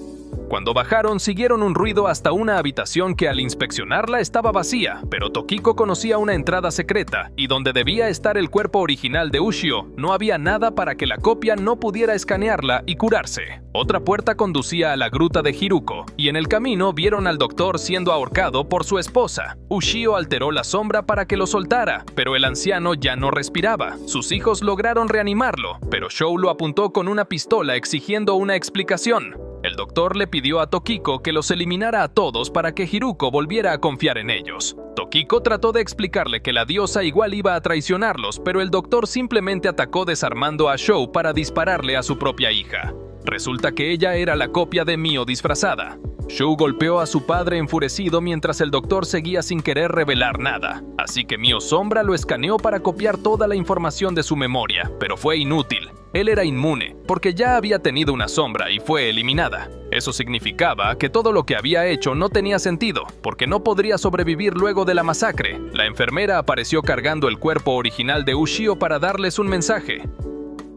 Cuando bajaron, siguieron un ruido hasta una habitación que al inspeccionarla estaba vacía, pero Tokiko conocía una entrada secreta, y donde debía estar el cuerpo original de Ushio, no había nada para que la copia no pudiera escanearla y curarse. Otra puerta conducía a la gruta de Hiruko, y en el camino vieron al doctor siendo ahorcado por su esposa. Ushio alteró la sombra para que lo soltara, pero el anciano ya no respiraba. Sus hijos lograron reanimarlo, pero Shou lo apuntó con una pistola exigiendo una explicación. El doctor le pidió a Tokiko que los eliminara a todos para que Hiruko volviera a confiar en ellos. Tokiko trató de explicarle que la diosa igual iba a traicionarlos, pero el doctor simplemente atacó desarmando a Shou para dispararle a su propia hija. Resulta que ella era la copia de Mio disfrazada. Shou golpeó a su padre enfurecido mientras el doctor seguía sin querer revelar nada. Así que Mio Sombra lo escaneó para copiar toda la información de su memoria, pero fue inútil. Él era inmune, porque ya había tenido una sombra y fue eliminada. Eso significaba que todo lo que había hecho no tenía sentido, porque no podría sobrevivir luego de la masacre. La enfermera apareció cargando el cuerpo original de Ushio para darles un mensaje.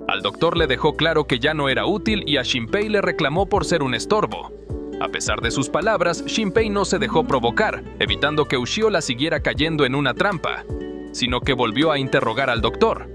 Al doctor le dejó claro que ya no era útil y a Shinpei le reclamó por ser un estorbo. A pesar de sus palabras, Shinpei no se dejó provocar, evitando que Ushio la siguiera cayendo en una trampa, sino que volvió a interrogar al doctor.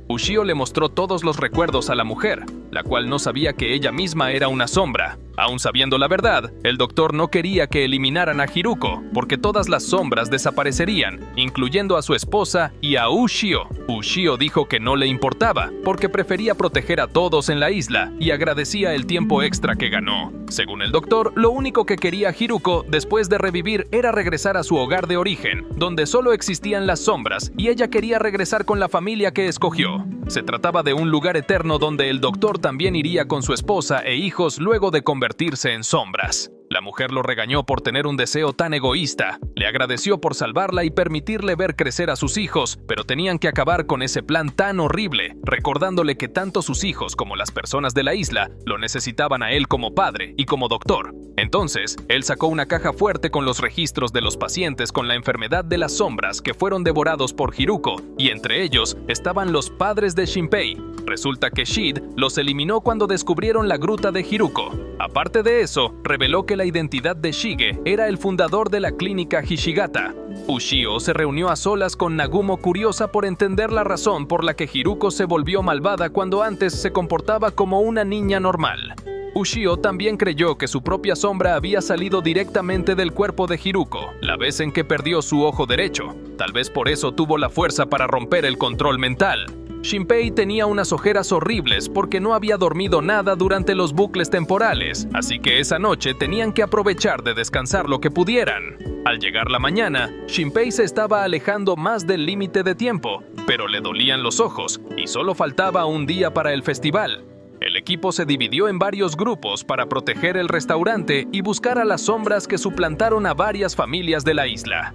Ushio le mostró todos los recuerdos a la mujer, la cual no sabía que ella misma era una sombra. Aún sabiendo la verdad, el doctor no quería que eliminaran a Hiruko, porque todas las sombras desaparecerían, incluyendo a su esposa y a Ushio. Ushio dijo que no le importaba, porque prefería proteger a todos en la isla y agradecía el tiempo extra que ganó. Según el doctor, lo único que quería Hiruko después de revivir era regresar a su hogar de origen, donde solo existían las sombras, y ella quería regresar con la familia que escogió. Se trataba de un lugar eterno donde el doctor también iría con su esposa e hijos luego de convertirse en sombras. La mujer lo regañó por tener un deseo tan egoísta, le agradeció por salvarla y permitirle ver crecer a sus hijos, pero tenían que acabar con ese plan tan horrible, recordándole que tanto sus hijos como las personas de la isla lo necesitaban a él como padre y como doctor. Entonces, él sacó una caja fuerte con los registros de los pacientes con la enfermedad de las sombras que fueron devorados por Hiruko, y entre ellos estaban los padres de Shinpei. Resulta que Shid los eliminó cuando descubrieron la gruta de Hiruko. Aparte de eso, reveló que la la identidad de Shige era el fundador de la clínica Hishigata. Ushio se reunió a solas con Nagumo, curiosa por entender la razón por la que Hiruko se volvió malvada cuando antes se comportaba como una niña normal. Ushio también creyó que su propia sombra había salido directamente del cuerpo de Hiruko, la vez en que perdió su ojo derecho. Tal vez por eso tuvo la fuerza para romper el control mental. Shinpei tenía unas ojeras horribles porque no había dormido nada durante los bucles temporales, así que esa noche tenían que aprovechar de descansar lo que pudieran. Al llegar la mañana, Shinpei se estaba alejando más del límite de tiempo, pero le dolían los ojos y solo faltaba un día para el festival. El equipo se dividió en varios grupos para proteger el restaurante y buscar a las sombras que suplantaron a varias familias de la isla.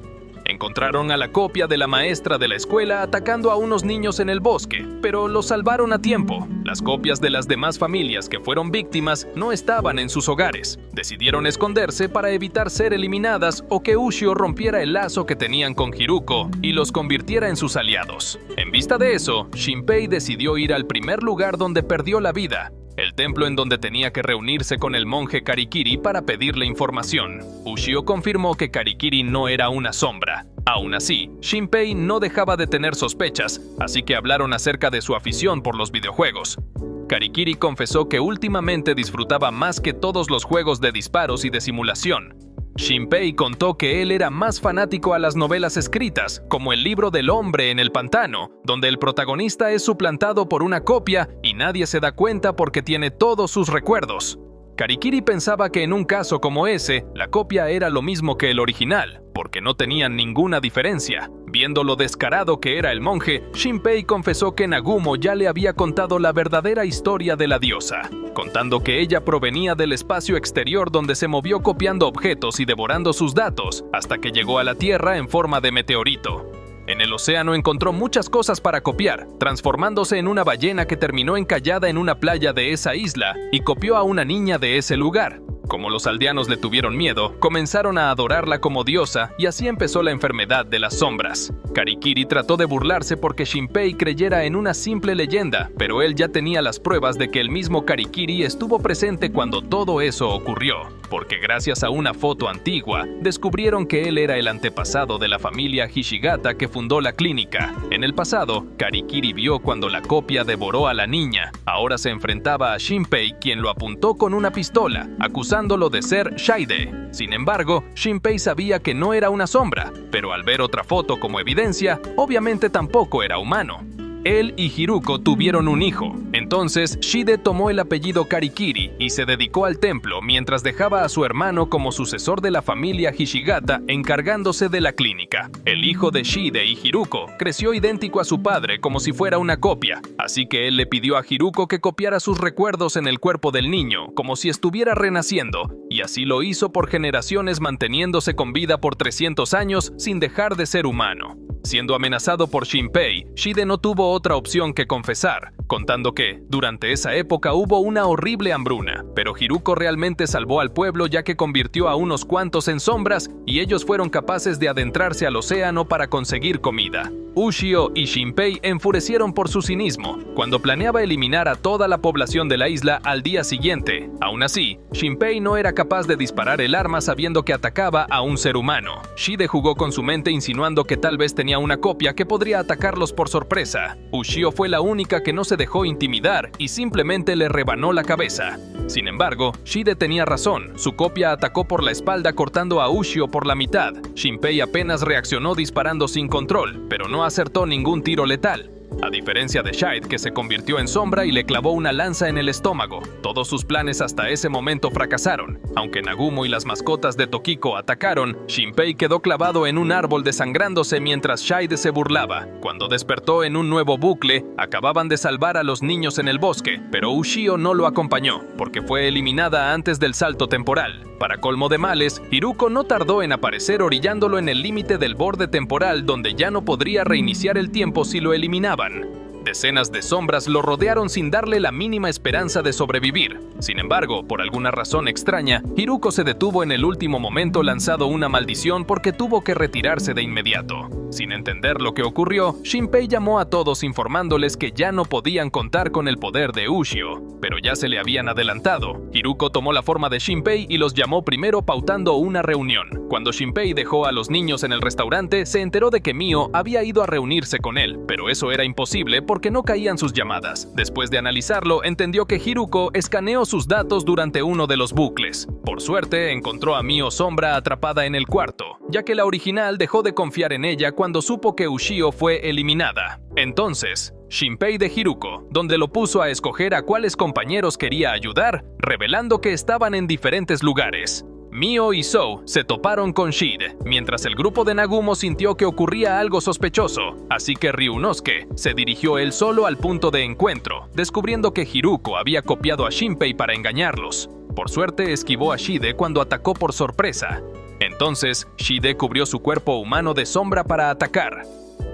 Encontraron a la copia de la maestra de la escuela atacando a unos niños en el bosque, pero los salvaron a tiempo. Las copias de las demás familias que fueron víctimas no estaban en sus hogares. Decidieron esconderse para evitar ser eliminadas o que Ushio rompiera el lazo que tenían con Hiruko y los convirtiera en sus aliados. En vista de eso, Shinpei decidió ir al primer lugar donde perdió la vida, el templo en donde tenía que reunirse con el monje Karikiri para pedirle información. Ushio confirmó que Karikiri no era una sombra. Aún así, Shinpei no dejaba de tener sospechas, así que hablaron acerca de su afición por los videojuegos. Karikiri confesó que últimamente disfrutaba más que todos los juegos de disparos y de simulación. Shinpei contó que él era más fanático a las novelas escritas, como El libro del hombre en el pantano, donde el protagonista es suplantado por una copia y nadie se da cuenta porque tiene todos sus recuerdos. Karikiri pensaba que en un caso como ese, la copia era lo mismo que el original, porque no tenían ninguna diferencia. Viendo lo descarado que era el monje, Shinpei confesó que Nagumo ya le había contado la verdadera historia de la diosa, contando que ella provenía del espacio exterior donde se movió copiando objetos y devorando sus datos, hasta que llegó a la Tierra en forma de meteorito. En el océano encontró muchas cosas para copiar, transformándose en una ballena que terminó encallada en una playa de esa isla y copió a una niña de ese lugar. Como los aldeanos le tuvieron miedo, comenzaron a adorarla como diosa y así empezó la enfermedad de las sombras. Karikiri trató de burlarse porque Shinpei creyera en una simple leyenda, pero él ya tenía las pruebas de que el mismo Karikiri estuvo presente cuando todo eso ocurrió, porque gracias a una foto antigua, descubrieron que él era el antepasado de la familia Hishigata que fundó la clínica. En el pasado, Karikiri vio cuando la copia devoró a la niña. Ahora se enfrentaba a Shinpei, quien lo apuntó con una pistola, acusándolo de ser Shide. Sin embargo, Shinpei sabía que no era una sombra, pero al ver otra foto como evidencia, obviamente tampoco era humano. Él y Hiruko tuvieron un hijo. Entonces, Shide tomó el apellido Karikiri y se dedicó al templo mientras dejaba a su hermano como sucesor de la familia Hishigata encargándose de la clínica. El hijo de Shide y Hiruko creció idéntico a su padre como si fuera una copia, así que él le pidió a Hiruko que copiara sus recuerdos en el cuerpo del niño, como si estuviera renaciendo, y así lo hizo por generaciones manteniéndose con vida por 300 años sin dejar de ser humano. Siendo amenazado por Shinpei, Shide no tuvo otra opción que confesar, contando que, durante esa época hubo una horrible hambruna, pero Hiruko realmente salvó al pueblo ya que convirtió a unos cuantos en sombras y ellos fueron capaces de adentrarse al océano para conseguir comida. Ushio y Shinpei enfurecieron por su cinismo, cuando planeaba eliminar a toda la población de la isla al día siguiente. Aún así, Shinpei no era capaz de disparar el arma sabiendo que atacaba a un ser humano. Shide jugó con su mente insinuando que tal vez tenía una copia que podría atacarlos por sorpresa. Ushio fue la única que no se dejó intimidar y simplemente le rebanó la cabeza. Sin embargo, Shide tenía razón, su copia atacó por la espalda cortando a Ushio por la mitad. Shinpei apenas reaccionó disparando sin control, pero no acertó ningún tiro letal. A diferencia de Shide, que se convirtió en sombra y le clavó una lanza en el estómago, todos sus planes hasta ese momento fracasaron. Aunque Nagumo y las mascotas de Tokiko atacaron, Shinpei quedó clavado en un árbol desangrándose mientras Shide se burlaba. Cuando despertó en un nuevo bucle, acababan de salvar a los niños en el bosque, pero Ushio no lo acompañó, porque fue eliminada antes del salto temporal. Para colmo de males, Hiruko no tardó en aparecer orillándolo en el límite del borde temporal donde ya no podría reiniciar el tiempo si lo eliminaban. Decenas de sombras lo rodearon sin darle la mínima esperanza de sobrevivir. Sin embargo, por alguna razón extraña, Hiruko se detuvo en el último momento lanzado una maldición porque tuvo que retirarse de inmediato. Sin entender lo que ocurrió, Shinpei llamó a todos informándoles que ya no podían contar con el poder de Ushio, pero ya se le habían adelantado. Hiruko tomó la forma de Shinpei y los llamó primero pautando una reunión. Cuando Shinpei dejó a los niños en el restaurante, se enteró de que Mio había ido a reunirse con él, pero eso era imposible porque no caían sus llamadas. Después de analizarlo, entendió que Hiruko escaneó sus datos durante uno de los bucles. Por suerte, encontró a Mio Sombra atrapada en el cuarto, ya que la original dejó de confiar en ella cuando supo que Ushio fue eliminada. Entonces, Shinpei de Hiruko, donde lo puso a escoger a cuáles compañeros quería ayudar, revelando que estaban en diferentes lugares. Mio y Sou se toparon con Shide, mientras el grupo de Nagumo sintió que ocurría algo sospechoso, así que Ryunosuke se dirigió él solo al punto de encuentro, descubriendo que Hiruko había copiado a Shinpei para engañarlos. Por suerte esquivó a Shide cuando atacó por sorpresa. Entonces, Shide cubrió su cuerpo humano de sombra para atacar.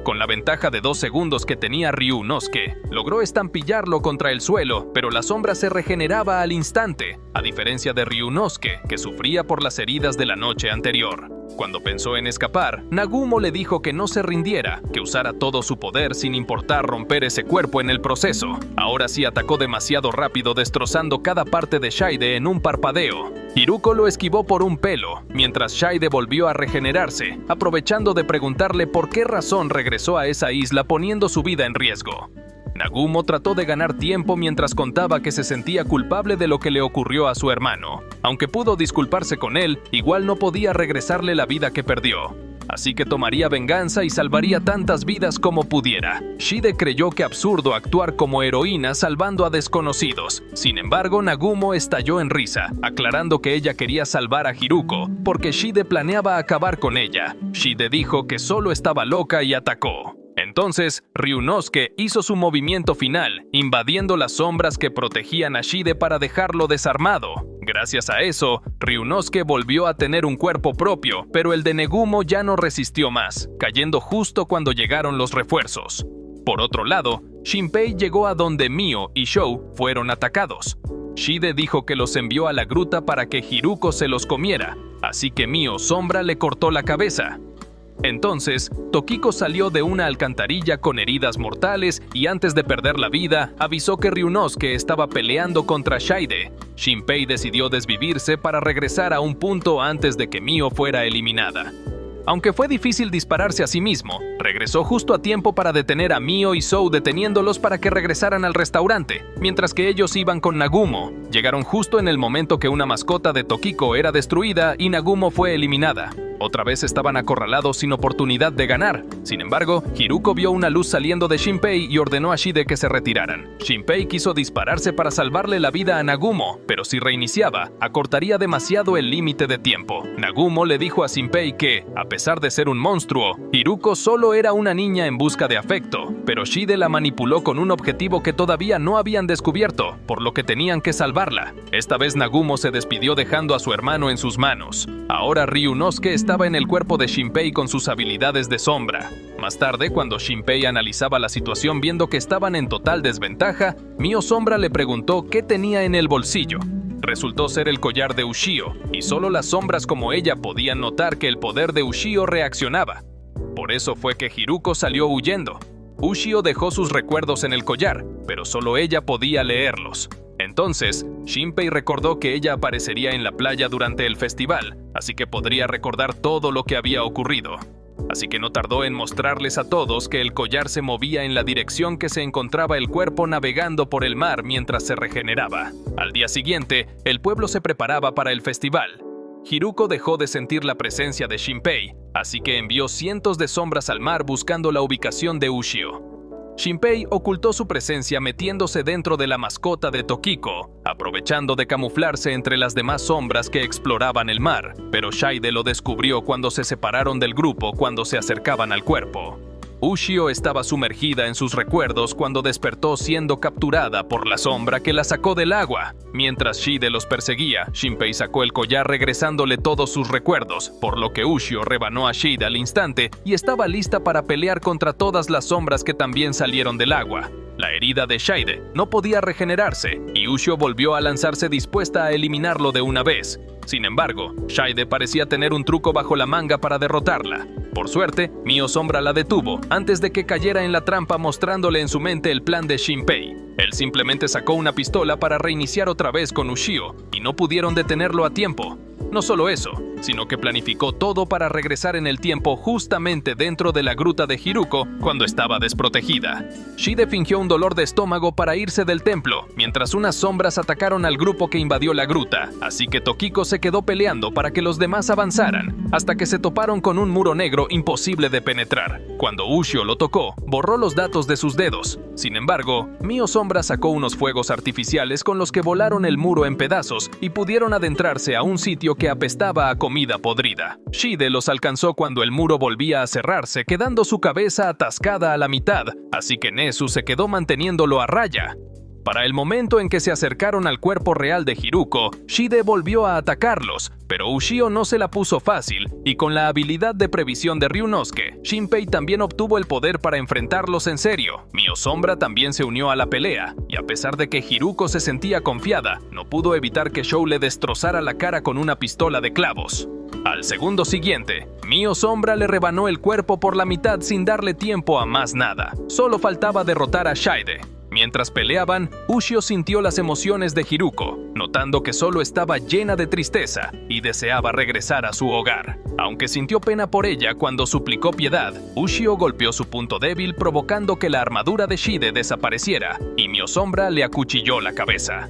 Con la ventaja de 2 segundos que tenía Ryunosuke, logró estampillarlo contra el suelo, pero la sombra se regeneraba al instante, a diferencia de Ryunosuke, que sufría por las heridas de la noche anterior. Cuando pensó en escapar, Nagumo le dijo que no se rindiera, que usara todo su poder sin importar romper ese cuerpo en el proceso. Ahora sí atacó demasiado rápido, destrozando cada parte de Shide en un parpadeo. Hiruko lo esquivó por un pelo, mientras Shide volvió a regenerarse, aprovechando de preguntarle por qué razón regresó a esa isla poniendo su vida en riesgo. Nagumo trató de ganar tiempo mientras contaba que se sentía culpable de lo que le ocurrió a su hermano. Aunque pudo disculparse con él, igual no podía regresarle la vida que perdió. Así que tomaría venganza y salvaría tantas vidas como pudiera. Shide creyó que absurdo actuar como heroína salvando a desconocidos. Sin embargo, Nagumo estalló en risa, aclarando que ella quería salvar a Hiruko, porque Shide planeaba acabar con ella. Shide dijo que solo estaba loca y atacó. Entonces, Ryunosuke hizo su movimiento final, invadiendo las sombras que protegían a Shide para dejarlo desarmado. Gracias a eso, Ryunosuke volvió a tener un cuerpo propio, pero el de Nagumo ya no resistió más, cayendo justo cuando llegaron los refuerzos. Por otro lado, Shinpei llegó a donde Mio y Shou fueron atacados. Shide dijo que los envió a la gruta para que Hiruko se los comiera, así que Mio Sombra le cortó la cabeza. Entonces, Tokiko salió de una alcantarilla con heridas mortales y antes de perder la vida, avisó que Ryunosuke estaba peleando contra Shide. Shinpei decidió desvivirse para regresar a un punto antes de que Mio fuera eliminada. Aunque fue difícil dispararse a sí mismo, regresó justo a tiempo para detener a Mio y Sou deteniéndolos para que regresaran al restaurante, mientras que ellos iban con Nagumo. Llegaron justo en el momento que una mascota de Tokiko era destruida y Nagumo fue eliminada. Otra vez estaban acorralados sin oportunidad de ganar. Sin embargo, Hiruko vio una luz saliendo de Shinpei y ordenó a Shide que se retiraran. Shinpei quiso dispararse para salvarle la vida a Nagumo, pero si reiniciaba, acortaría demasiado el límite de tiempo. Nagumo le dijo a Shinpei que, a pesar de ser un monstruo, Hiruko solo era una niña en busca de afecto, pero Shide la manipuló con un objetivo que todavía no habían descubierto, por lo que tenían que salvarla. Esta vez Nagumo se despidió dejando a su hermano en sus manos. Ahora Ryunosuke estaba en el cuerpo de Shinpei con sus habilidades de sombra. Más tarde, cuando Shinpei analizaba la situación viendo que estaban en total desventaja, Mio Sombra le preguntó qué tenía en el bolsillo. Resultó ser el collar de Ushio, y solo las sombras como ella podían notar que el poder de Ushio reaccionaba. Por eso fue que Hiruko salió huyendo. Ushio dejó sus recuerdos en el collar, pero solo ella podía leerlos. Entonces, Shinpei recordó que ella aparecería en la playa durante el festival, así que podría recordar todo lo que había ocurrido. Así que no tardó en mostrarles a todos que el collar se movía en la dirección que se encontraba el cuerpo navegando por el mar mientras se regeneraba. Al día siguiente, el pueblo se preparaba para el festival. Hiruko dejó de sentir la presencia de Shinpei, así que envió cientos de sombras al mar buscando la ubicación de Ushio. Shinpei ocultó su presencia metiéndose dentro de la mascota de Tokiko, aprovechando de camuflarse entre las demás sombras que exploraban el mar, pero Shide lo descubrió cuando se separaron del grupo cuando se acercaban al cuerpo. Ushio estaba sumergida en sus recuerdos cuando despertó siendo capturada por la sombra que la sacó del agua. Mientras Shide los perseguía, Shinpei sacó el collar regresándole todos sus recuerdos, por lo que Ushio rebanó a Shide al instante y estaba lista para pelear contra todas las sombras que también salieron del agua. La herida de Shide no podía regenerarse y Ushio volvió a lanzarse dispuesta a eliminarlo de una vez. Sin embargo, Shide parecía tener un truco bajo la manga para derrotarla. Por suerte, Mio Sombra la detuvo antes de que cayera en la trampa, mostrándole en su mente el plan de Shinpei. Él simplemente sacó una pistola para reiniciar otra vez con Ushio y no pudieron detenerlo a tiempo. No solo eso, sino que planificó todo para regresar en el tiempo justamente dentro de la gruta de Hiruko cuando estaba desprotegida. Shide fingió un dolor de estómago para irse del templo, mientras unas sombras atacaron al grupo que invadió la gruta, así que Tokiko se quedó peleando para que los demás avanzaran, hasta que se toparon con un muro negro imposible de penetrar. Cuando Ushio lo tocó, borró los datos de sus dedos. Sin embargo, Mio Sombra sacó unos fuegos artificiales con los que volaron el muro en pedazos y pudieron adentrarse a un sitio que apestaba a comida podrida. Shide los alcanzó cuando el muro volvía a cerrarse, quedando su cabeza atascada a la mitad, así que Nezu se quedó manteniéndolo a raya. Para el momento en que se acercaron al cuerpo real de Hiruko, Shide volvió a atacarlos, pero Ushio no se la puso fácil, y con la habilidad de previsión de Ryunosuke, Shinpei también obtuvo el poder para enfrentarlos en serio. Mio Sombra también se unió a la pelea, y a pesar de que Hiruko se sentía confiada, no pudo evitar que Shou le destrozara la cara con una pistola de clavos. Al segundo siguiente, Mio Sombra le rebanó el cuerpo por la mitad sin darle tiempo a más nada. Solo faltaba derrotar a Shide. Mientras peleaban, Ushio sintió las emociones de Hiruko, notando que solo estaba llena de tristeza y deseaba regresar a su hogar. Aunque sintió pena por ella cuando suplicó piedad, Ushio golpeó su punto débil provocando que la armadura de Shide desapareciera y Mio Sombra le acuchilló la cabeza.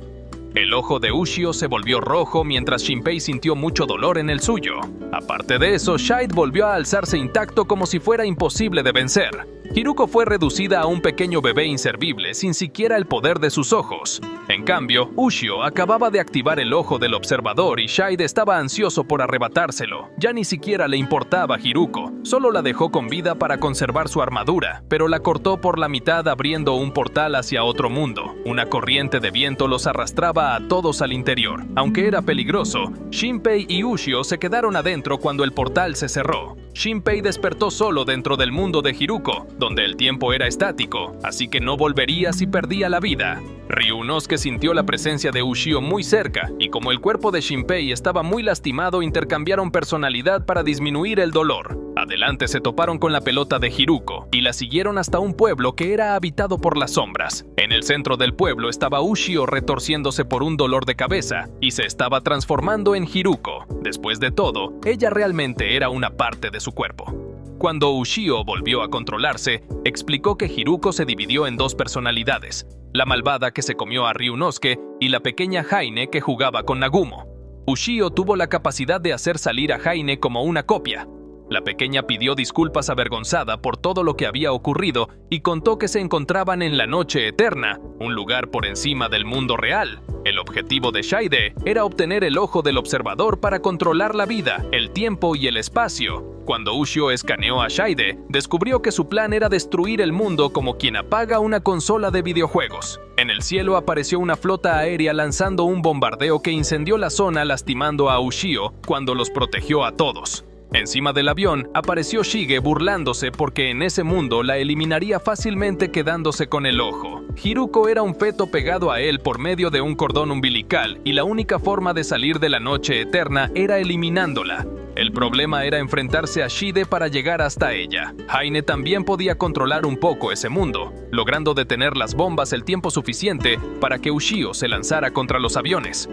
El ojo de Ushio se volvió rojo mientras Shinpei sintió mucho dolor en el suyo. Aparte de eso, Shide volvió a alzarse intacto como si fuera imposible de vencer. Hiruko fue reducida a un pequeño bebé inservible sin siquiera el poder de sus ojos. En cambio, Ushio acababa de activar el ojo del observador y Shide estaba ansioso por arrebatárselo. Ya ni siquiera le importaba a Hiruko, solo la dejó con vida para conservar su armadura, pero la cortó por la mitad abriendo un portal hacia otro mundo. Una corriente de viento los arrastraba a todos al interior. Aunque era peligroso, Shinpei y Ushio se quedaron adentro cuando el portal se cerró. Shinpei despertó solo dentro del mundo de Hiruko, donde el tiempo era estático, así que no volvería si perdía la vida. Ryunosuke sintió la presencia de Ushio muy cerca, y como el cuerpo de Shinpei estaba muy lastimado, intercambiaron personalidad para disminuir el dolor. Adelante se toparon con la pelota de Hiruko, y la siguieron hasta un pueblo que era habitado por las sombras. En el centro del pueblo estaba Ushio retorciéndose por un dolor de cabeza, y se estaba transformando en Hiruko. Después de todo, ella realmente era una parte de su cuerpo. Cuando Ushio volvió a controlarse, explicó que Hiruko se dividió en dos personalidades, la malvada que se comió a Ryunosuke y la pequeña Haine que jugaba con Nagumo. Ushio tuvo la capacidad de hacer salir a Haine como una copia. La pequeña pidió disculpas avergonzada por todo lo que había ocurrido y contó que se encontraban en la Noche Eterna, un lugar por encima del mundo real. El objetivo de Shide era obtener el ojo del observador para controlar la vida, el tiempo y el espacio. Cuando Ushio escaneó a Shide, descubrió que su plan era destruir el mundo como quien apaga una consola de videojuegos. En el cielo apareció una flota aérea lanzando un bombardeo que incendió la zona, lastimando a Ushio cuando los protegió a todos. Encima del avión apareció Shige burlándose porque en ese mundo la eliminaría fácilmente quedándose con el ojo. Hiruko era un feto pegado a él por medio de un cordón umbilical y la única forma de salir de la Noche Eterna era eliminándola. El problema era enfrentarse a Shide para llegar hasta ella. Haine también podía controlar un poco ese mundo, logrando detener las bombas el tiempo suficiente para que Ushio se lanzara contra los aviones.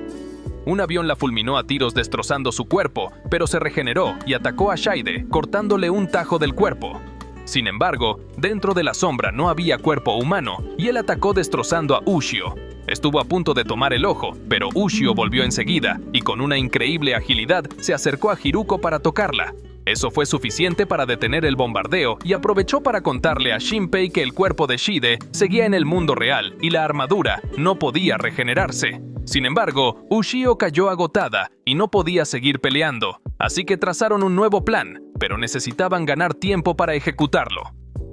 Un avión la fulminó a tiros destrozando su cuerpo, pero se regeneró y atacó a Shide, cortándole un tajo del cuerpo. Sin embargo, dentro de la sombra no había cuerpo humano, y él atacó destrozando a Ushio. Estuvo a punto de tomar el ojo, pero Ushio volvió enseguida, y con una increíble agilidad se acercó a Hiruko para tocarla. Eso fue suficiente para detener el bombardeo y aprovechó para contarle a Shinpei que el cuerpo de Shide seguía en el mundo real y la armadura no podía regenerarse. Sin embargo, Ushio cayó agotada y no podía seguir peleando, así que trazaron un nuevo plan, pero necesitaban ganar tiempo para ejecutarlo.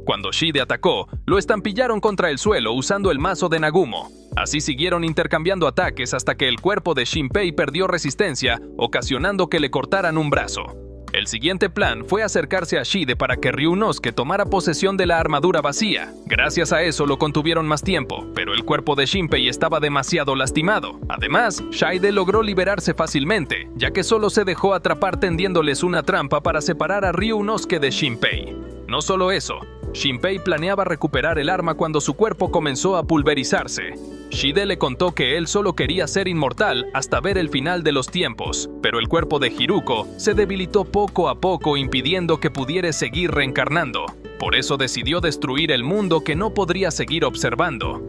Cuando Shide atacó, lo estampillaron contra el suelo usando el mazo de Nagumo. Así siguieron intercambiando ataques hasta que el cuerpo de Shinpei perdió resistencia, ocasionando que le cortaran un brazo. El siguiente plan fue acercarse a Shide para que Ryunosuke tomara posesión de la armadura vacía. Gracias a eso lo contuvieron más tiempo, pero el cuerpo de Shinpei estaba demasiado lastimado. Además, Shide logró liberarse fácilmente, ya que solo se dejó atrapar tendiéndoles una trampa para separar a Ryunosuke de Shinpei. No solo eso, Shinpei planeaba recuperar el arma cuando su cuerpo comenzó a pulverizarse. Shide le contó que él solo quería ser inmortal hasta ver el final de los tiempos, pero el cuerpo de Hiruko se debilitó poco a poco, impidiendo que pudiera seguir reencarnando. Por eso decidió destruir el mundo que no podría seguir observando.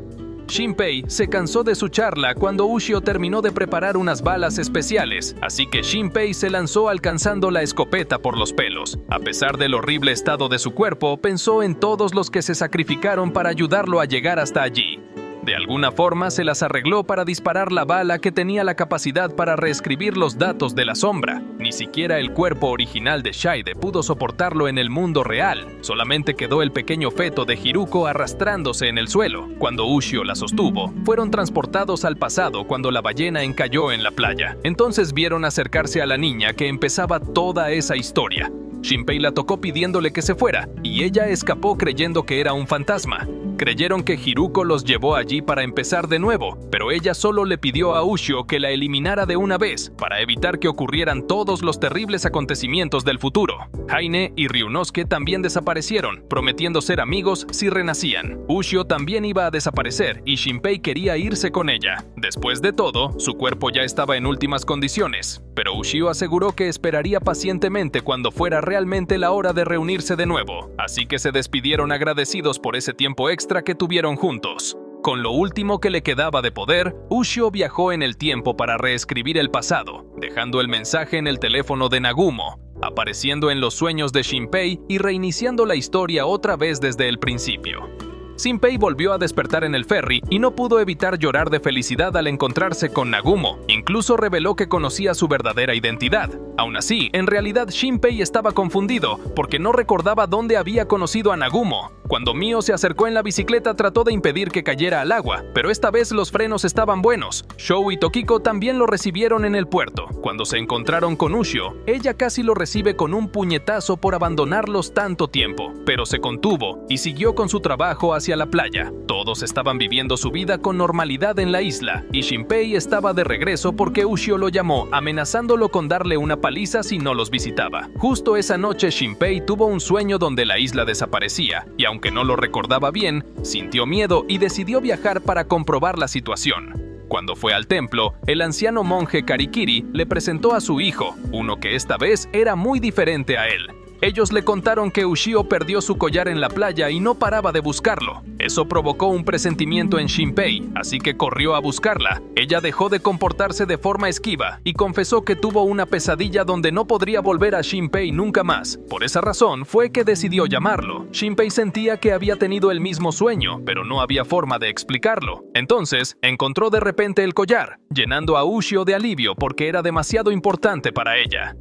Shinpei se cansó de su charla cuando Ushio terminó de preparar unas balas especiales, así que Shinpei se lanzó alcanzando la escopeta por los pelos. A pesar del horrible estado de su cuerpo, pensó en todos los que se sacrificaron para ayudarlo a llegar hasta allí. De alguna forma se las arregló para disparar la bala que tenía la capacidad para reescribir los datos de la sombra. Ni siquiera el cuerpo original de Shide pudo soportarlo en el mundo real. Solamente quedó el pequeño feto de Hiruko arrastrándose en el suelo. Cuando Ushio la sostuvo, fueron transportados al pasado cuando la ballena encalló en la playa. Entonces vieron acercarse a la niña que empezaba toda esa historia. Shinpei la tocó pidiéndole que se fuera, y ella escapó creyendo que era un fantasma. Creyeron que Hiruko los llevó allí para empezar de nuevo, pero ella solo le pidió a Ushio que la eliminara de una vez, para evitar que ocurrieran todos los terribles acontecimientos del futuro. Haine y Ryunosuke también desaparecieron, prometiendo ser amigos si renacían. Ushio también iba a desaparecer, y Shinpei quería irse con ella. Después de todo, su cuerpo ya estaba en últimas condiciones, pero Ushio aseguró que esperaría pacientemente cuando fuera realmente la hora de reunirse de nuevo, así que se despidieron agradecidos por ese tiempo extra que tuvieron juntos. Con lo último que le quedaba de poder, Ushio viajó en el tiempo para reescribir el pasado, dejando el mensaje en el teléfono de Nagumo, apareciendo en los sueños de Shinpei y reiniciando la historia otra vez desde el principio. Shinpei volvió a despertar en el ferry y no pudo evitar llorar de felicidad al encontrarse con Nagumo. Incluso reveló que conocía su verdadera identidad. Aún así, en realidad Shinpei estaba confundido porque no recordaba dónde había conocido a Nagumo. Cuando Mio se acercó en la bicicleta, trató de impedir que cayera al agua, pero esta vez los frenos estaban buenos. Shou y Tokiko también lo recibieron en el puerto. Cuando se encontraron con Ushio, ella casi lo recibe con un puñetazo por abandonarlos tanto tiempo, pero se contuvo y siguió con su trabajo hacia la playa. Todos estaban viviendo su vida con normalidad en la isla, y Shinpei estaba de regreso porque Ushio lo llamó, amenazándolo con darle una paliza si no los visitaba. Justo esa noche Shinpei tuvo un sueño donde la isla desaparecía, y aunque no lo recordaba bien, sintió miedo y decidió viajar para comprobar la situación. Cuando fue al templo, el anciano monje Karikiri le presentó a su hijo, uno que esta vez era muy diferente a él. Ellos le contaron que Ushio perdió su collar en la playa y no paraba de buscarlo. Eso provocó un presentimiento en Shinpei, así que corrió a buscarla. Ella dejó de comportarse de forma esquiva y confesó que tuvo una pesadilla donde no podría volver a Shinpei nunca más. Por esa razón fue que decidió llamarlo. Shinpei sentía que había tenido el mismo sueño, pero no había forma de explicarlo. Entonces, encontró de repente el collar, llenando a Ushio de alivio porque era demasiado importante para ella.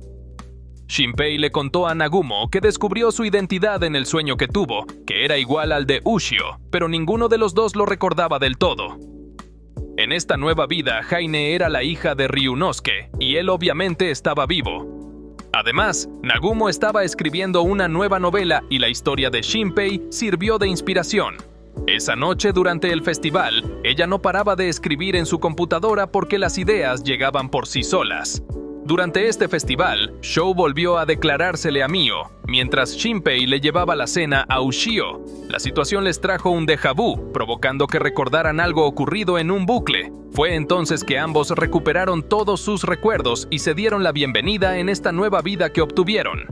Shinpei le contó a Nagumo que descubrió su identidad en el sueño que tuvo, que era igual al de Ushio, pero ninguno de los dos lo recordaba del todo. En esta nueva vida, Haine era la hija de Ryunosuke, y él obviamente estaba vivo. Además, Nagumo estaba escribiendo una nueva novela y la historia de Shinpei sirvió de inspiración. Esa noche durante el festival, ella no paraba de escribir en su computadora porque las ideas llegaban por sí solas. Durante este festival, Shou volvió a declarársele a Mio, mientras Shinpei le llevaba la cena a Ushio. La situación les trajo un déjà vu, provocando que recordaran algo ocurrido en un bucle. Fue entonces que ambos recuperaron todos sus recuerdos y se dieron la bienvenida en esta nueva vida que obtuvieron.